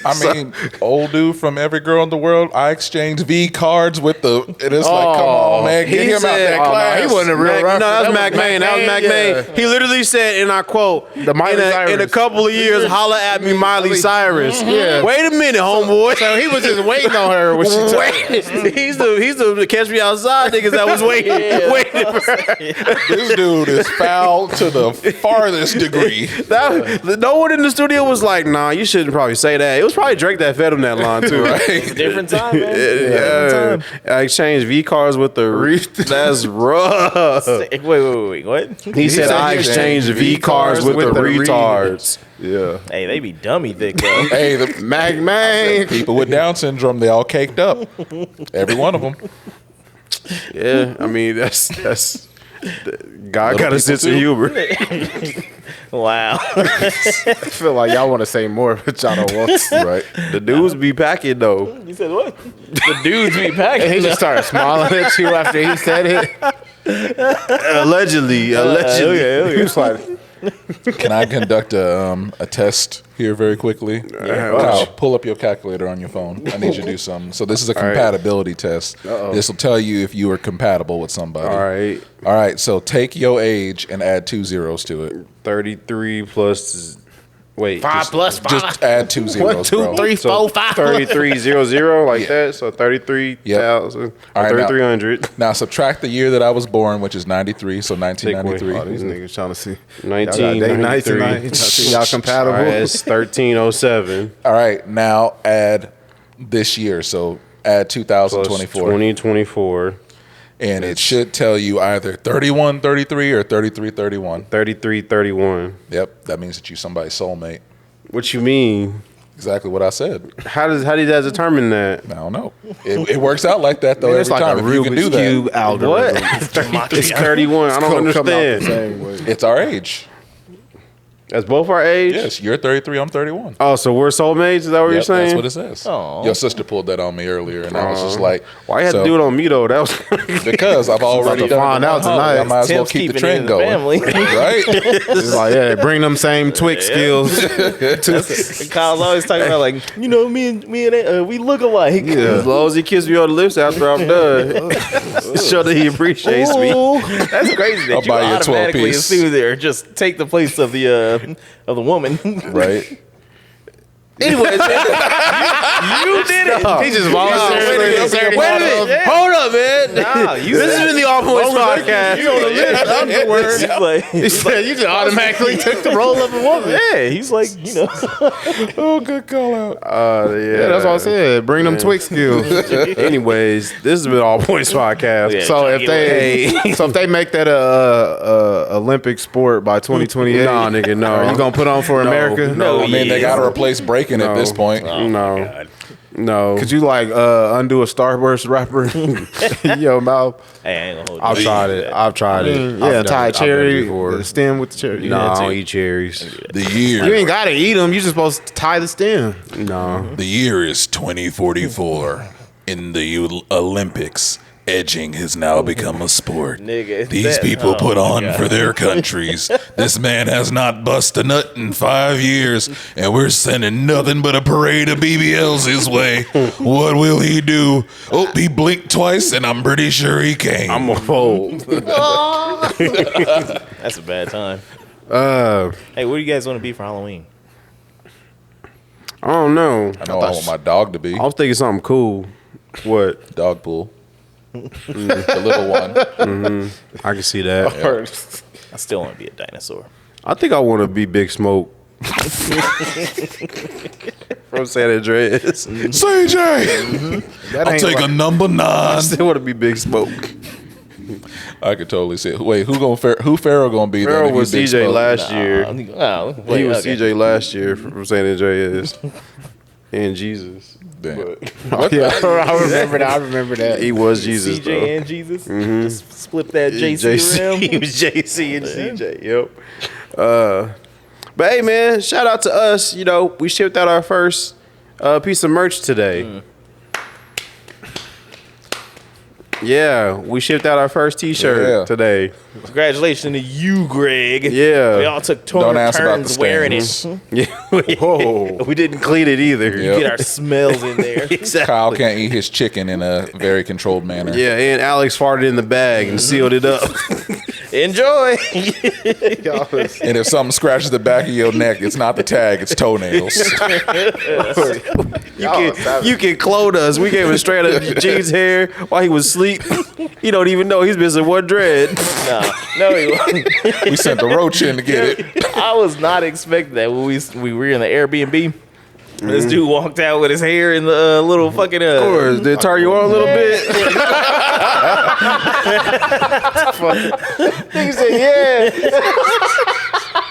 I mean, old dude from Every Girl in the World, I exchanged V cards with and it's like, come on, man, get him out that class. He wasn't a real rapper. No, that was Mac Main. That was Mac Main. He literally said, and I quote, in a couple of years, holla at me, Miley Cyrus. Yeah. Wait a minute, homeboy. So he was just waiting on her when she He's the catch me outside niggas that was waiting for her. This dude is foul to the farthest degree. No one in the studio was like, nah, you shouldn't probably say that. It was probably Drake that fed him that line too. It's a different time, man. Yeah. I exchanged V cards with the that's rough. Wait. What? He said I exchanged V cards with the retards. Yeah. Hey, they be dummy thick though. Hey, the Mac Man. people with Down syndrome, they all caked up. Every one of them. Yeah, I mean that's God Little got a people sense of too. humor. Wow. I feel like y'all want to say more, but y'all don't want to. Right. The dudes be packing though. You said what? The dudes be packing. He just started smiling at you after he said it. Allegedly. He was like, Can I conduct a test here very quickly? Kyle, pull up your calculator on your phone. I need you to do something. So this is a compatibility test. This will tell you if you are compatible with somebody. All right. So take your age and add 2 zeros to it. 33 plus. Wait. 5 plus 5. Just add 2 zeros, 1, 2, bro. 3, So 4, 5. 3300 like that. So 33,000. All right, now- 3,300. Now subtract the year that I was born, which is 93. So 1993. oh, these niggas trying to see. 1993. Y'all compatible? All right, it's 1307 All right. Now add this year. So add plus 2024. 2024. And it should tell you either 3133 or 3331. 3331. Yep. That means that you somebody's soulmate. What you mean? Exactly what I said. How did that determine that? I don't know. It works out like that, though, Man, every it's like time. a If you can do Rubik's that. Cube algorithm. It's 31. I don't Come out the understand. same way. It's our age. That's both our age? Yes, you're 33, I'm 31. Oh, so we're soulmates? Is that what you're Yep, saying? that's what it says. Aw. Your sister pulled that on me earlier, and I was just like, Why you had so- to do it on me, though? That was Because I've already to done find it out tonight. I might as well Tim's keep the keeping it trend in the going. family. Right? It's like, yeah, bring them same Twix skills. Kyle's always talking about like, me and we look alike. As long as he kisses me on the lips after I'm done, show that he appreciates me. Ooh, that's crazy that I'll you buy you a automatically 12-piece. assume there just take the place of the woman. Right? Anyways, You did it. He just voluntarily. wait a minute. Hold up, man. Nah, you This has been the All Points podcast. You on the list afterwards. He's like, You just automatically took the role of a woman. yeah, he's like, Oh, good call out. Yeah, that's what I said. Bring them Twix skills. Anyways, this has been All Points podcast. Yeah. So if Hey. they make that a Olympic sport by 2028, Nah, nigga, no. are you gonna put on for America? no, I mean, they yeah. got to replace breaking at this point. No. No. Could you like undo a Starburst wrapper in your mouth? Hey, I ain't gonna hold I've you. tried it. I've tried it. Yeah, I've tie a done it cherry, before. the stem with the cherry. No, I too. don't eat cherries. The You year, ain't gotta eat them. You just supposed to tie the stem. No. the year is 2044. In the Olympics, edging has now become a sport. Nigga, These that- people oh put my on God. for their countries. This man has not bust a nut in 5 years, and we're sending nothing but a parade of BBLs his way. What will he do? Oh, he blinked twice, and I'm pretty sure he came. I'm a fold. That's a bad time. Hey, what do you guys want to be for Halloween? I don't know. I know I want my dog to be I was thinking something cool. What? dog pool. The little one. I can see that. I still want to be a dinosaur. I think I want to be Big Smoke. From San Andreas. CJ, I'll ain't take a like- number I 9. still want to be Big Smoke. I could totally see it. Wait, who Pharaoh gonna be? then Farrell if was you Big CJ Smoke? last year. Oh, He was CJ last year from San Andreas. And Jesus. Damn. Yeah, I remember that. He was Jesus, CJ though. and Jesus. Just split that JC around. He was JC and CJ. Yep. But hey, man, shout out to us. You know, we shipped out our first piece of merch today. Yeah, we shipped out our first T-shirt Yeah. today. Congratulations to you, Greg. Yeah. We all took Don't ask about the turns wearing it. stains. Yeah, we didn't clean it either. Yep. Get our smells in there. Exactly. Kyle can't eat his chicken in a very controlled manner. Yeah, and Alex farted in the bag and sealed it up. Enjoy. And if something scratches the back of your neck, it's not the tag, it's toenails. You can clone us. We gave him straight up jeans hair while he was asleep. You don't even know he's missing one dread. No, he wasn't. We sent the roach in to get it. I was not expecting that when we were in the Airbnb. This dude walked out with his hair in the little fucking. Of course, did it turn you on a little bit? Nigga said,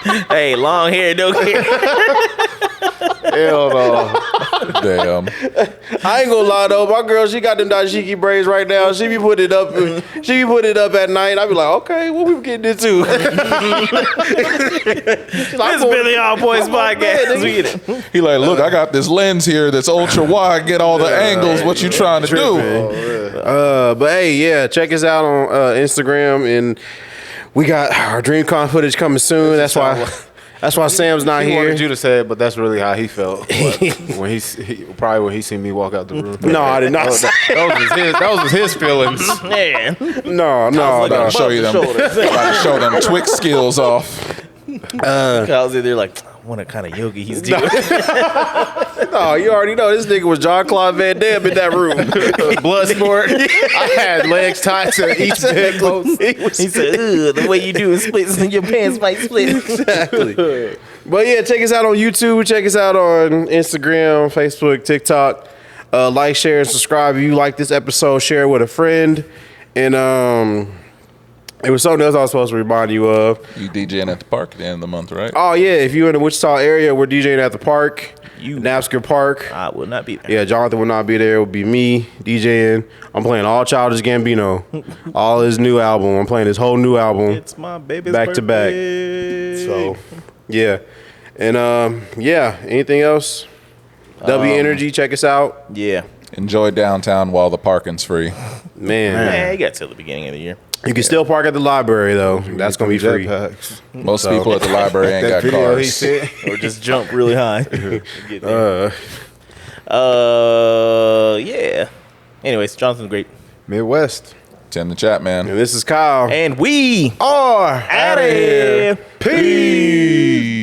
yeah. Hey, long hair, no hair. Hell no. Damn. I ain't gonna lie though, my girl, she got them dashiki braids right now. She be putting it up. She be putting it up at night. I be like, okay, what we getting into? This has been the All Points podcast. We get it. He like, look, I got this lens here that's ultra wide, get all the angles. What you trying to do? But hey, yeah, check us out on Instagram, and we got our DreamCon footage coming soon. That's why Sam's not He here. wanted you to say it, but that's really how he felt when he seen me walk out the room. No, I did not. Those was his feelings. Man. No. Like Gotta above show you the them. shoulders. Gotta show them Twix skills off. I was in there like, I wonder what kind of yoga he's doing. No, you already know this nigga was Jean-Claude Van Damme in that room. Blood sport. I had legs tied to each bedpost. He said, ugh, the way you do is split, so your pants might split. Exactly. But yeah, check us out on YouTube. Check us out on Instagram, Facebook, TikTok. Like, share, and subscribe. If you like this episode, share it with a friend. And it was something else I was supposed to remind you of. You DJing at the park at the end of the month, right? Oh yeah, if you're in the Wichita area, we're DJing at the park, You- Napsker Park. I will not be there. Yeah, Jonathan will not be there. It will be me DJing. I'm playing all Childish Gambino, all his new album. I'm playing his whole new album. It's my baby's Back to back. birthday. So Yeah. And yeah, anything else? W Energy, check us out. Yeah. Enjoy downtown while the parking's free. Man. Yeah, you got till the beginning of the year. You can still park at the library though. That's gonna be free. Jetpacks. Most So- people at the library ain't That got video he cars. said. Or just jump really high. Get there. Yeah. Anyways, Jonathan's great. Midwest. Tim the chat, man. And this is Kyle. And we Are out of here. Peace.